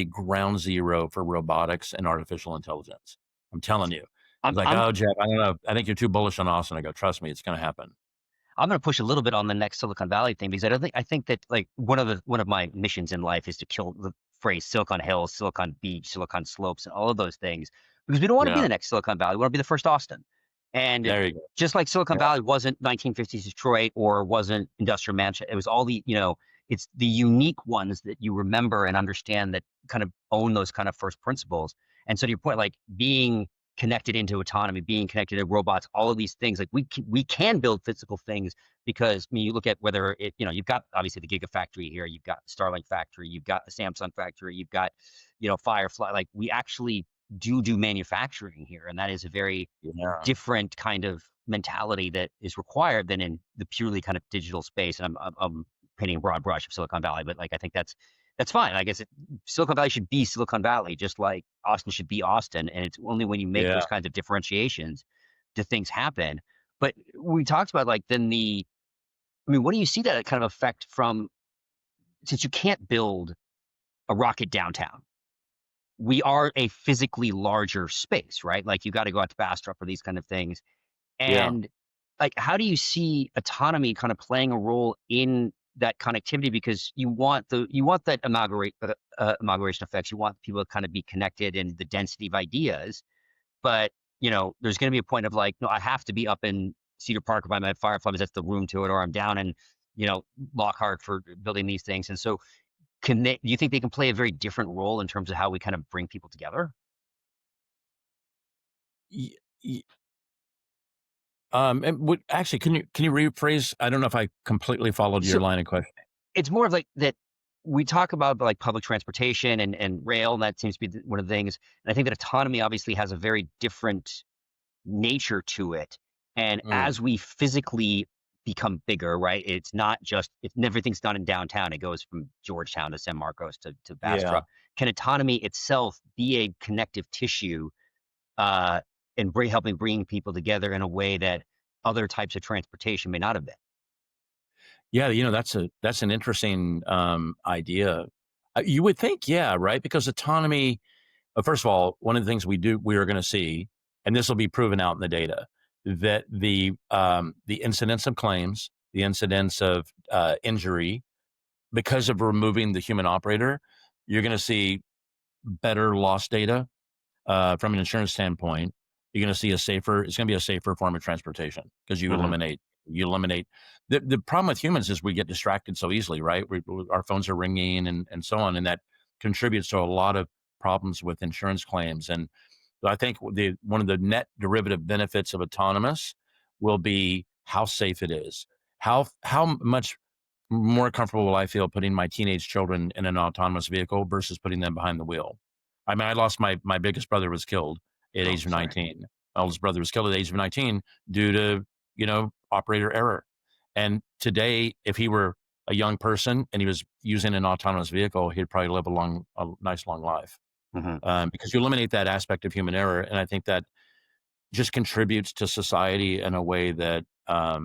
ground zero for robotics and artificial intelligence. I'm telling you. He's like, "Oh, Jeff, I don't know. I think you're too bullish on Austin." I go, "Trust me, it's going to happen." I'm going to push a little bit on the next Silicon Valley thing because I think that like one of my missions in life is to kill the phrase Silicon Hills, Silicon Beach, Silicon Slopes, and all of those things because we don't want to be the next Silicon Valley. We want to be the first Austin. And there you go. Just like Silicon Valley wasn't 1950s Detroit or wasn't Industrial Manchester, it was all it's the unique ones that you remember and understand that kind of own those kind of first principles. And so to your point, like being connected into autonomy, being connected to robots, all of these things, like we can build physical things because I mean, you look at whether you've got obviously the Gigafactory here, you've got the Starlink factory, you've got the Samsung factory, you've got, Firefly, like we actually do manufacturing here. And that is a very different kind of mentality that is required than in the purely kind of digital space. And I'm painting a broad brush of Silicon Valley, but like, I think that's fine. I guess Silicon Valley should be Silicon Valley, just like Austin should be Austin. And it's only when you make those kinds of differentiations do things happen. But we talked about like what do you see that kind of effect from, since you can't build a rocket downtown? We are a physically larger space, right? Like you got to go out to Bastrop for these kind of things. Yeah. And like, how do you see autonomy kind of playing a role in that connectivity? Because you want that amalgamation effects. You want people to kind of be connected in the density of ideas. But there's going to be a point of like, no, I have to be up in Cedar Park by my Fireflies. That's the room to it, or I'm down in Lockhart for building these things. And so, do you think they can play a very different role in terms of how we kind of bring people together? Y- y- and actually, can you rephrase? I don't know if I completely followed your So line of question. it's more of like that. We talk about like public transportation and rail, and that seems to be one of the things. And I think that autonomy obviously has a very different nature to it. And Mm, as we physically become bigger, right? It's not just everything's done in downtown. It goes from Georgetown to San Marcos to yeah. Bastrop. Can autonomy itself be a connective tissue uh, and helping bring people together in a way that other types of transportation may not have been? Yeah, that's an interesting idea. You would think, yeah, right? Because autonomy. First of all, one of the things we are going to see, and this will be proven out in the data, that the incidence of claims, the incidence of injury, because of removing the human operator, you're going to see better loss data from an insurance standpoint. You're going to see it's going to be a safer form of transportation because Hmm. you eliminate the problem with humans is we get distracted so easily, right? Our phones are ringing and so on, and that contributes to a lot of problems with insurance claims. And so I think one of the net derivative benefits of autonomous will be how safe it is. How much more comfortable will I feel putting my teenage children in an autonomous vehicle versus putting them behind the wheel? I mean, I lost my biggest brother was killed at Oh, age of sorry. 19. My oldest brother was killed at the age of 19 due to, operator error. And today, if he were a young person and he was using an autonomous vehicle, he'd probably live a nice long life. Hmm. Because you eliminate that aspect of human error. And I think that just contributes to society in a way that, I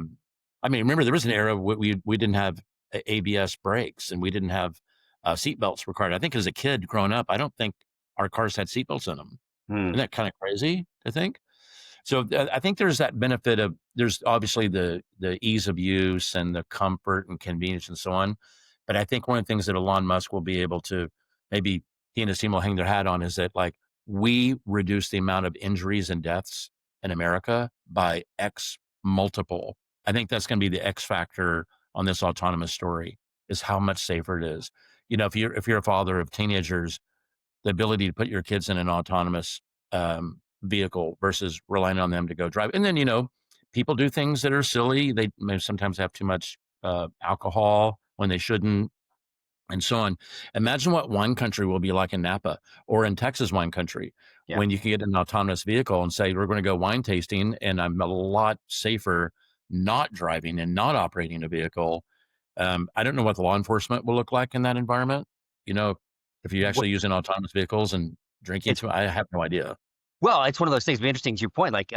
mean, remember there was an era we didn't have ABS brakes and we didn't have seatbelts required. I think as a kid growing up, I don't think our cars had seatbelts in them. Hmm. Isn't that kind of crazy to think? So I think there's that benefit of there's obviously the ease of use and the comfort and convenience and so on. But I think one of the things that Elon Musk will be able to maybe he and his team will hang their hat on is that like we reduce the amount of injuries and deaths in America by X multiple. I think that's going to be the X factor on this autonomous story is how much safer it is. If you're a father of teenagers, the ability to put your kids in an autonomous vehicle versus relying on them to go drive. And then, people do things that are silly. They may sometimes have too much alcohol when they shouldn't, and so on. Imagine what wine country will be like in Napa or in Texas wine country Yeah. when you can get an autonomous vehicle and say, we're going to go wine tasting, and I'm a lot safer not driving and not operating a vehicle. I don't know what the law enforcement will look like in that environment. You know, if you What actually using autonomous vehicles and drinking it's too, I have no idea. Well, it's one of those things. Be interesting to your point. Like,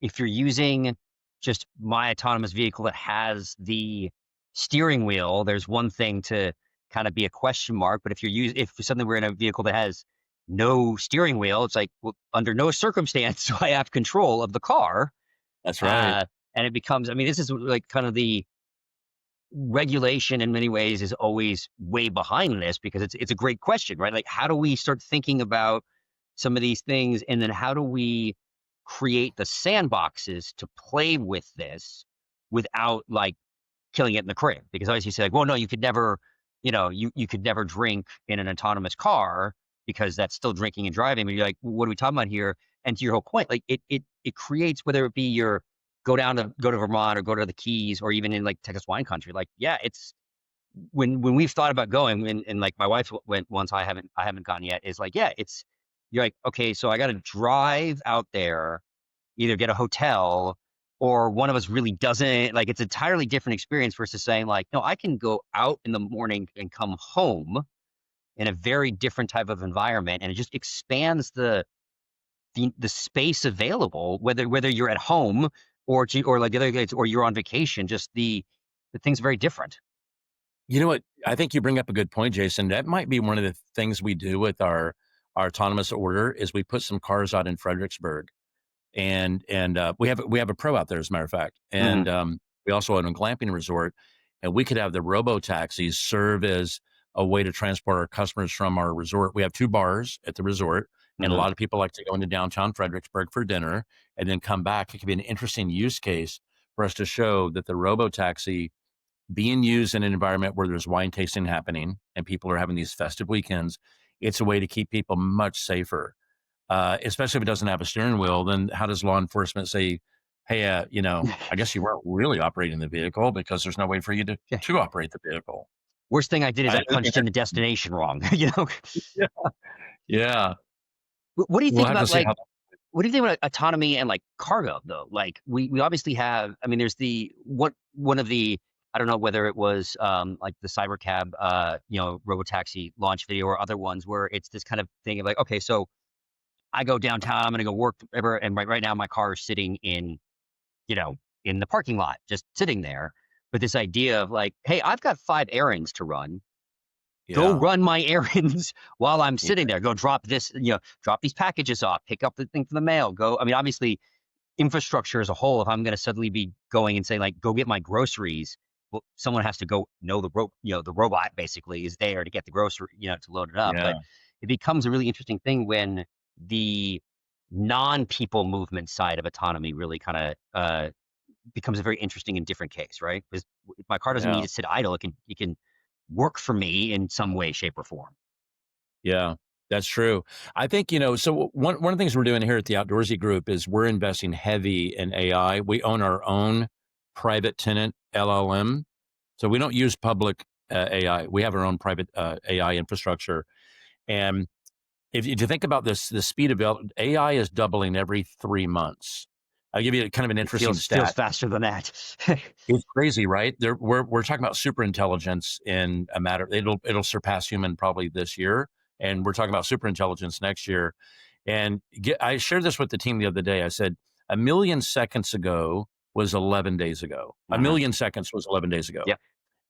if you're using just my autonomous vehicle that has the steering wheel, there's one thing to kind of be a question mark. But if suddenly we're in a vehicle that has no steering wheel, it's like, well, under no circumstance do I have control of the car. That's right. Uh, and it becomes, I mean, this is like kind of the regulation in many ways is always way behind this because it's a great question, right? Like, how do we start thinking about some of these things, and then how do we create the sandboxes to play with this without like killing it in the crib? Because always you say like, well, no, you could never, you could never drink in an autonomous car because that's still drinking and driving. But you're like, what are we talking about here? And to your whole point, like it creates, whether it be your go to Vermont or go to the Keys or even in like Texas wine country, like, yeah, it's when we've thought about going, and like my wife went once, I haven't gone yet, is like, yeah, you're like, okay, so I got to drive out there, either get a hotel or one of us really doesn't, like, it's an entirely different experience versus saying like, no, I can go out in the morning and come home in a very different type of environment, and it just expands the space available, whether you're at home or like the other guys, or you're on vacation, just the thing's very different. You know what? I think you bring up a good point, Jason. That might be one of the things we do with our autonomous order is we put some cars out in Fredericksburg and we have a pro out there, as a matter of fact, and we also own a glamping resort, and we could have the RoboTaxis serve as a way to transport our customers from our resort. We have 2 bars at the resort, and a lot of people like to go into downtown Fredericksburg for dinner and then come back. It could be an interesting use case for us to show that the RoboTaxi being used in an environment where there's wine tasting happening and people are having these festive weekends, it's a way to keep people much safer. Especially if it doesn't have a steering wheel, then how does law enforcement say, hey, I guess you weren't really operating the vehicle because there's no way for you to operate the vehicle. Worst thing I did is I I punched in the destination wrong. You know. Yeah. Yeah. What do you We'll think have to about see how. what do you think about autonomy and like cargo though? Like we obviously have. I mean, there's one of the, I don't know whether it was like the Cybercab RoboTaxi launch video or other ones where it's this kind of thing of like, okay, so I go downtown, I'm gonna go work whatever, and right now my car is sitting in in the parking lot, just sitting there. But this idea of like, hey, I've got 5 errands to run. Go Yeah. run my errands while I'm sitting there. Go drop drop these packages off, pick up the thing from the mail. I mean, obviously, infrastructure as a whole, if I'm going to suddenly be going and say, like, go get my groceries, well, someone has to go know the robot basically is there to get the grocery, to load it up. Yeah. But it becomes a really interesting thing when the non-people movement side of autonomy really kind of becomes a very interesting and different case, right? Because if my car doesn't need Yeah. to sit idle, it can work for me in some way, shape, or form. Yeah, that's true. I think, so one of the things we're doing here at the Outdoorsy Group is we're investing heavy in AI. We own our own private tenant LLM. So we don't use public AI. We have our own private AI infrastructure. And if you think about this, the speed of AI is doubling every 3 months. I'll give you kind of an interesting Feels stat. faster than that. It's crazy, right? We're talking about super intelligence in a matter. It'll surpass human probably this year, and we're talking about super intelligence next year. And I shared this with the team the other day. I said 1,000,000 seconds ago was 11 days ago. A million seconds was 11 days ago. Yep.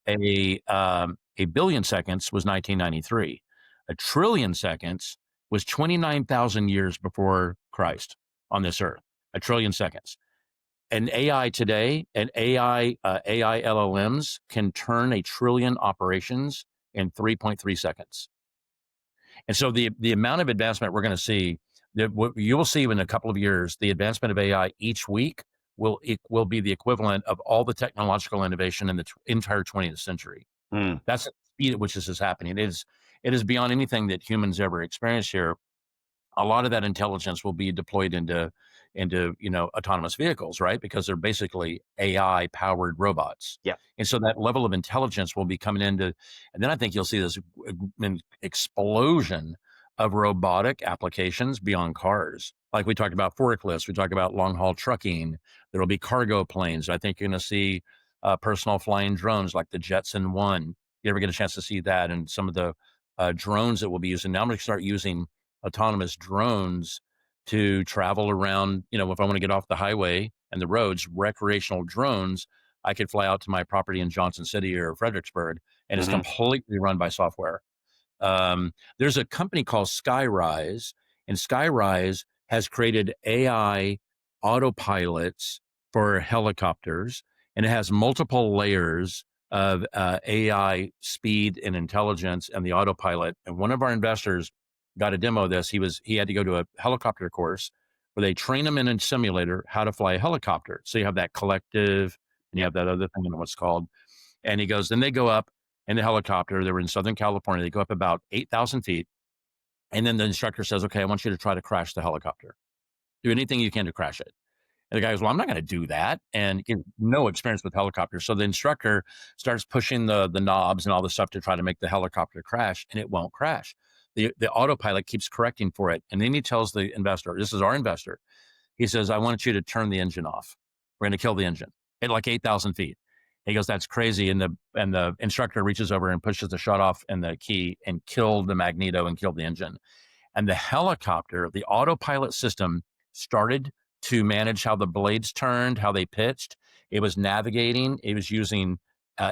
A billion seconds was 1993. A trillion seconds was 29,000 years before Christ on this earth. A trillion seconds. And AI today, and AI LLMs can turn a trillion operations in 3.3 seconds. And so the amount of advancement we're going to see, what you will see in a couple of years, the advancement of AI each week will be the equivalent of all the technological innovation in the entire 20th century. That's the speed at which this is happening. It is beyond anything that humans ever experienced here. A lot of that intelligence will be deployed into autonomous vehicles, right? Because they're basically AI powered robots. Yeah. And so that level of intelligence will be coming into, and then I think you'll see this explosion of robotic applications beyond cars. Like we talked about forklifts, we talked about long haul trucking. There will be cargo planes. I think you're going to see personal flying drones like the Jetson One. You ever get a chance to see that? And some of the drones that we'll be using. Now I'm going to start using autonomous drones to travel around, if I want to get off the highway and the roads, recreational drones, I could fly out to my property in Johnson City or Fredericksburg, and it's completely run by software. There's a company called Skyrise, and Skyrise has created AI autopilots for helicopters, and it has multiple layers of AI speed and intelligence and the autopilot. And one of our investors got a demo of this. He had to go to a helicopter course where they train him in a simulator how to fly a helicopter. So you have that collective and you have that other thing, I don't know what's called. And he goes, then they go up in the helicopter. They were in Southern California. They go up about 8,000 feet. And then the instructor says, okay, I want you to try to crash the helicopter. Do anything you can to crash it. And the guy goes, well, I'm not going to do that. And he has no experience with helicopters. So the instructor starts pushing the knobs and all the stuff to try to make the helicopter crash, and it won't crash. The autopilot keeps correcting for it. And then he tells the investor, this is our investor. He says, I want you to turn the engine off. We're going to kill the engine at like 8,000 feet. He goes, that's crazy. And the instructor reaches over and pushes the shut off and the key and killed the magneto and killed the engine. And the helicopter, the autopilot system started to manage how the blades turned, how they pitched. It was navigating. It was using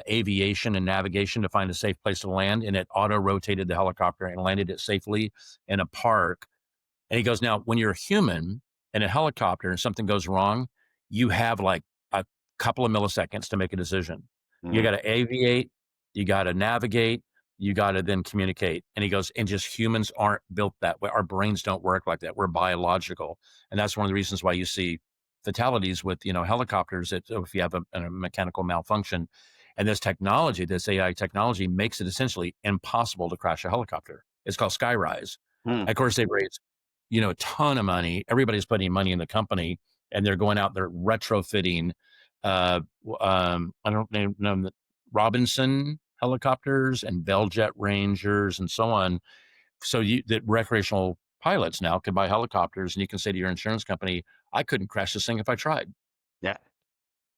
aviation and navigation to find a safe place to land. And it auto-rotated the helicopter and landed it safely in a park. And he goes, now, when you're a human In a helicopter and something goes wrong, you have like a couple of milliseconds to make a decision. You got to aviate, you got to navigate, you got to then communicate. And he goes, and just humans aren't built that way. Our brains don't work like that. We're biological. And that's one of the reasons why you see fatalities with, helicopters if you have a mechanical malfunction. And this technology, this AI technology makes it essentially impossible to crash a helicopter. It's called Skyrise. Mm. Of course, they've raised, a ton of money. Everybody's putting money in the company and they're going out, they're retrofitting, I don't know, the Robinson helicopters and Bell Jet Rangers and so on. So that recreational pilots now can buy helicopters and you can say to your insurance company, I couldn't crash this thing if I tried. Yeah.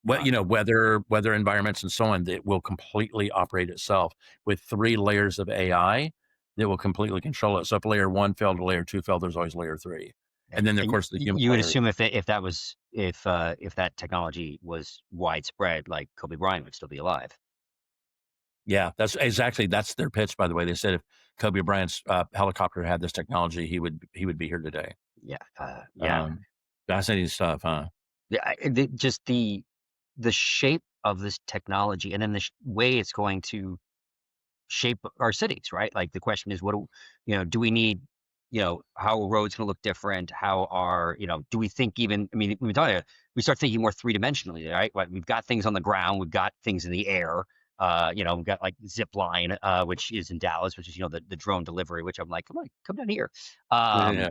Well, weather environments and so on, that will completely operate itself with 3 layers of AI that will completely control it. So if layer 1 failed or layer 2 failed, there's always layer 3. And then, of course, the human You would layer. assume if that technology was widespread, like Kobe Bryant would still be alive. Yeah, that's their pitch, by the way. They said if Kobe Bryant's helicopter had this technology, he would be here today. Yeah. Fascinating stuff, huh? Yeah. Just the shape of this technology, and then the way it's going to shape our cities, right? Like the question is, do we need, how are roads going to look different? How are, do we think even, I mean, we start thinking more 3-dimensionally, right? Like we've got things on the ground, we've got things in the air, we've got like zip line, which is in Dallas, which is, the drone delivery, which I'm like, come down here. Yeah.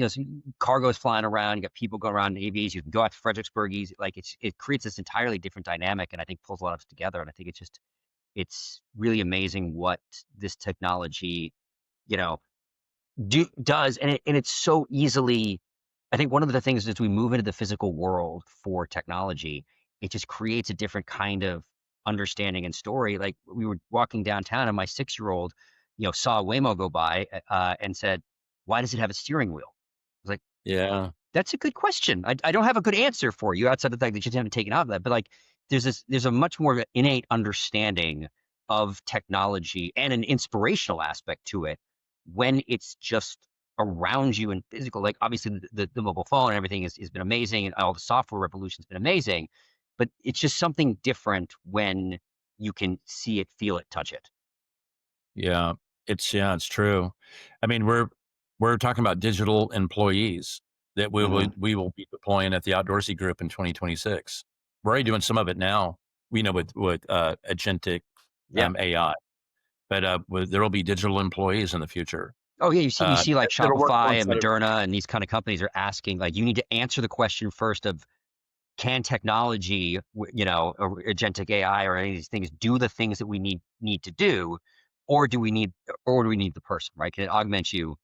So cargo's flying around, you got people going around in AVs, you can go out to Fredericksburg easy. Like it creates this entirely different dynamic, and I think pulls a lot of us together. And I think it's really amazing what this technology, does. And it's so easily, I think one of the things as we move into the physical world for technology, it just creates a different kind of understanding and story. Like we were walking downtown and my 6-year-old, saw a Waymo go by and said, why does it have a steering wheel? I was like, Yeah. that's a good question. I don't have a good answer for you outside of the fact that you just haven't taken out of that. But like, there's a much more innate understanding of technology and an inspirational aspect to it when it's just around you and physical. Like obviously the mobile phone and everything has been amazing, and all the software revolution's been amazing, but it's just something different when you can see it, feel it, touch it. Yeah. It's true. I mean, we're talking about digital employees that we will be deploying at the Outdoorsy Group in 2026. We're already doing some of it now, with agentic AI, but there will be digital employees in the future. Oh yeah, you see like that'll work Shopify and alongside of- Moderna and these kind of companies are asking, like, you need to answer the question first of, can technology, or agentic AI or any of these things do the things that we need to do, or do we need the person, right? Can it augment you?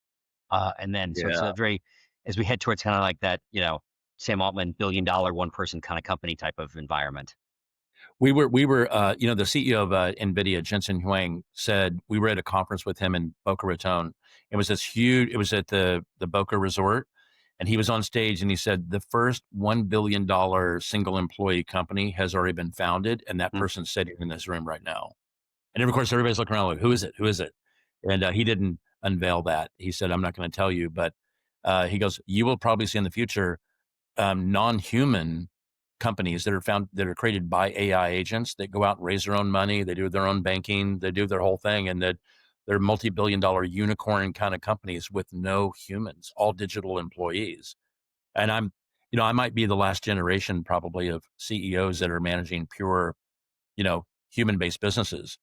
And then so it's a very, as we head towards kind of like that, Sam Altman $1 billion one person kind of company type of environment. We were, the CEO of NVIDIA, Jensen Huang, said we were at a conference with him in Boca Raton. It was this huge, it was at the Boca Resort, and he was on stage and he said, the first $1 billion single employee company has already been founded, and that person's sitting in this room right now. And of course, everybody's looking around like, who is it? Who is it? And he didn't unveil that. He said, I'm not going to tell you, but he goes, you will probably see in the future non-human companies that are created by AI agents that go out and raise their own money. They do their own banking. They do their whole thing. And that they're multi-billion-dollar unicorn kind of companies with no humans, all digital employees. And I might be the last generation probably of CEOs that are managing pure, human-based businesses.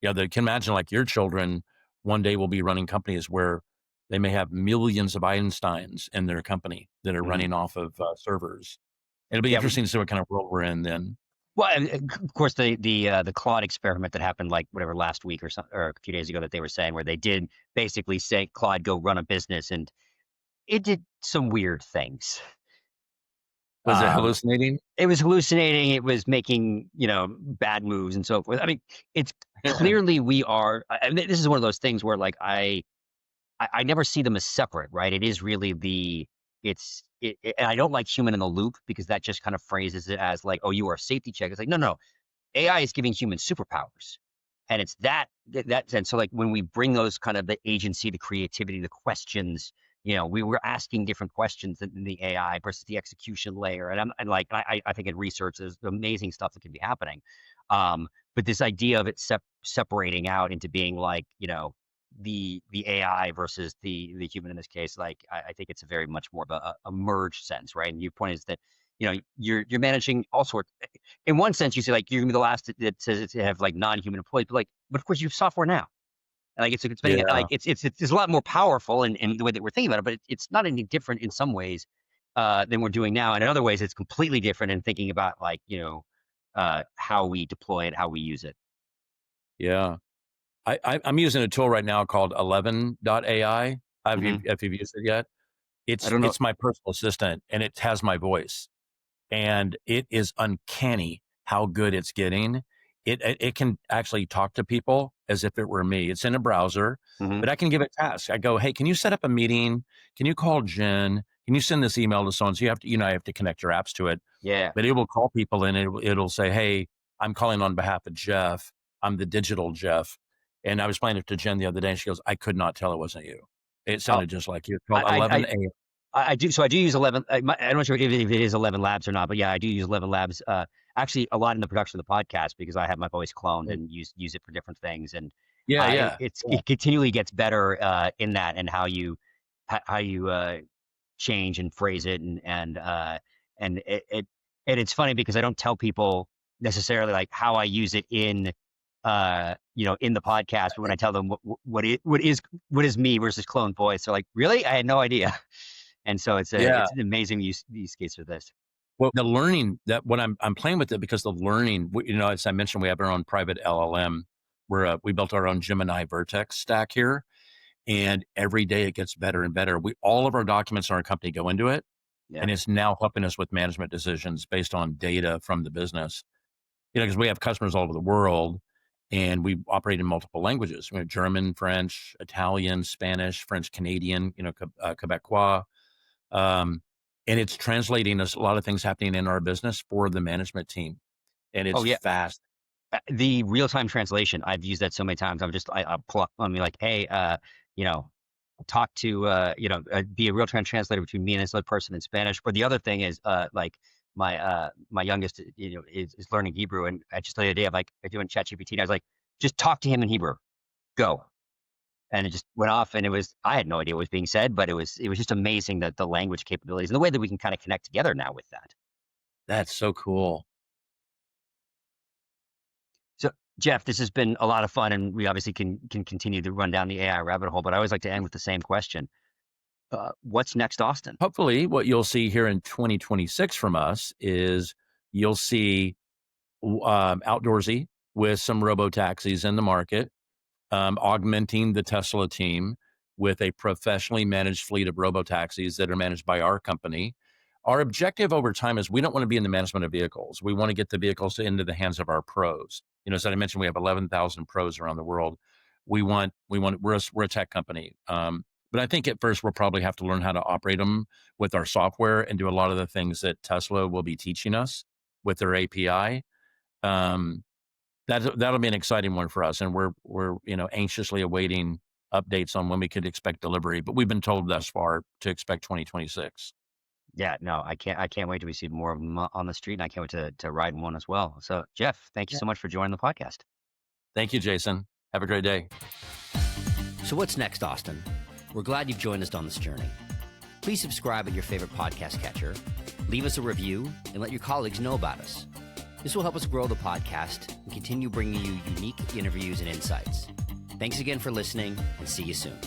They can imagine like your children one day will be running companies where they may have millions of Einsteins in their company that are running off of servers. It'll be interesting to see what kind of world we're in then. Well, of course, the Claude experiment that happened like whatever last week or a few days ago that they were saying, where they did basically say, Claude, go run a business, and it did some weird things. Was it hallucinating? It was hallucinating. It was making, bad moves and so forth. I mean, it's clearly we are. I mean, this is one of those things where like I never see them as separate, right? It is really and I don't like human in the loop, because that just kind of phrases it as like, oh, you are a safety check. It's like, no. AI is giving humans superpowers. And it's that sense. So like when we bring those kind of the agency, the creativity, the questions, we were asking different questions in the AI versus the execution layer. And I think in research, there's amazing stuff that could be happening. But this idea of it separating out into being like, the AI versus the human in this case, like I think it's a very much more of a merged sense, right? And your point is that you're managing all sorts. In one sense, you say like you're gonna be the last that says it's to have like non-human employees, but of course you have software now. And like it's a lot more powerful in the way that we're thinking about it, but it's not any different in some ways than we're doing now, and in other ways it's completely different in thinking about like how we deploy it, how we use it. Yeah. I'm using a tool right now called 11.ai. If you've used it yet, I don't know. it's my personal assistant, and it has my voice, and it is uncanny how good it's getting. It can actually talk to people as if it were me. It's in a browser, but I can give it tasks. I go, hey, can you set up a meeting? Can you call Jen? Can you send this email to someone? So you have to, I have to connect your apps to it. Yeah. But it will call people, and it'll say, hey, I'm calling on behalf of Jeff. I'm the digital Jeff. And I was playing it to Jen the other day, and she goes, I could not tell it wasn't you. It sounded just like you. It's called 11.ai. I do. So I do use 11. I'm not sure if it is 11 Labs or not, but yeah, I do use 11 Labs. Actually, a lot in the production of the podcast because I have my voice cloned and use it for different things. And it continually gets better in that and how you change and phrase it and it's funny because I don't tell people necessarily like how I use it in the podcast, but when I tell them what is me versus clone voice, they're like, really? I had no idea. And so it's an amazing use case for this. Well, the learning that when I'm playing with it because the learning, as I mentioned, we have our own private LLM where we built our own Gemini Vertex stack here, and every day it gets better and better. All of our documents in our company go into it, and it's now helping us with management decisions based on data from the business. Because we have customers all over the world, and we operate in multiple languages. We have German, French, Italian, Spanish, French, Canadian, Quebecois. And it's translating us a lot of things happening in our business for the management team. And it's fast. The real-time translation, I've used that so many times. I pull up on me like, hey, talk to, be a real-time translator between me and this other person in Spanish. But the other thing is like my youngest, is learning Hebrew. And I just the other day, I'm doing ChatGPT, and I was like, just talk to him in Hebrew, go. And it just went off, and I had no idea what was being said, but it was just amazing that the language capabilities and the way that we can kind of connect together now with that. That's so cool. So Jeff, this has been a lot of fun, and we obviously can continue to run down the AI rabbit hole, but I always like to end with the same question. What's next, Austin? Hopefully what you'll see here in 2026 from us is you'll see Outdoorsy with some RoboTaxis in the market. Augmenting the Tesla team with a professionally managed fleet of RoboTaxis that are managed by our company. Our objective over time is we don't want to be in the management of vehicles. We want to get the vehicles into the hands of our pros. As I mentioned, we have 11,000 pros around the world. We're a tech company. But I think at first we'll probably have to learn how to operate them with our software and do a lot of the things that Tesla will be teaching us with their API. That'll be an exciting one for us, and we're anxiously awaiting updates on when we could expect delivery. But we've been told thus far to expect 2026. Yeah, no, I can't wait to receive more of them on the street, and I can't wait to ride one as well. So, Jeff, thank you so much for joining the podcast. Thank you, Jason. Have a great day. So, what's next, Austin? We're glad you've joined us on this journey. Please subscribe at your favorite podcast catcher, leave us a review, and let your colleagues know about us. This will help us grow the podcast and continue bringing you unique interviews and insights. Thanks again for listening, and see you soon.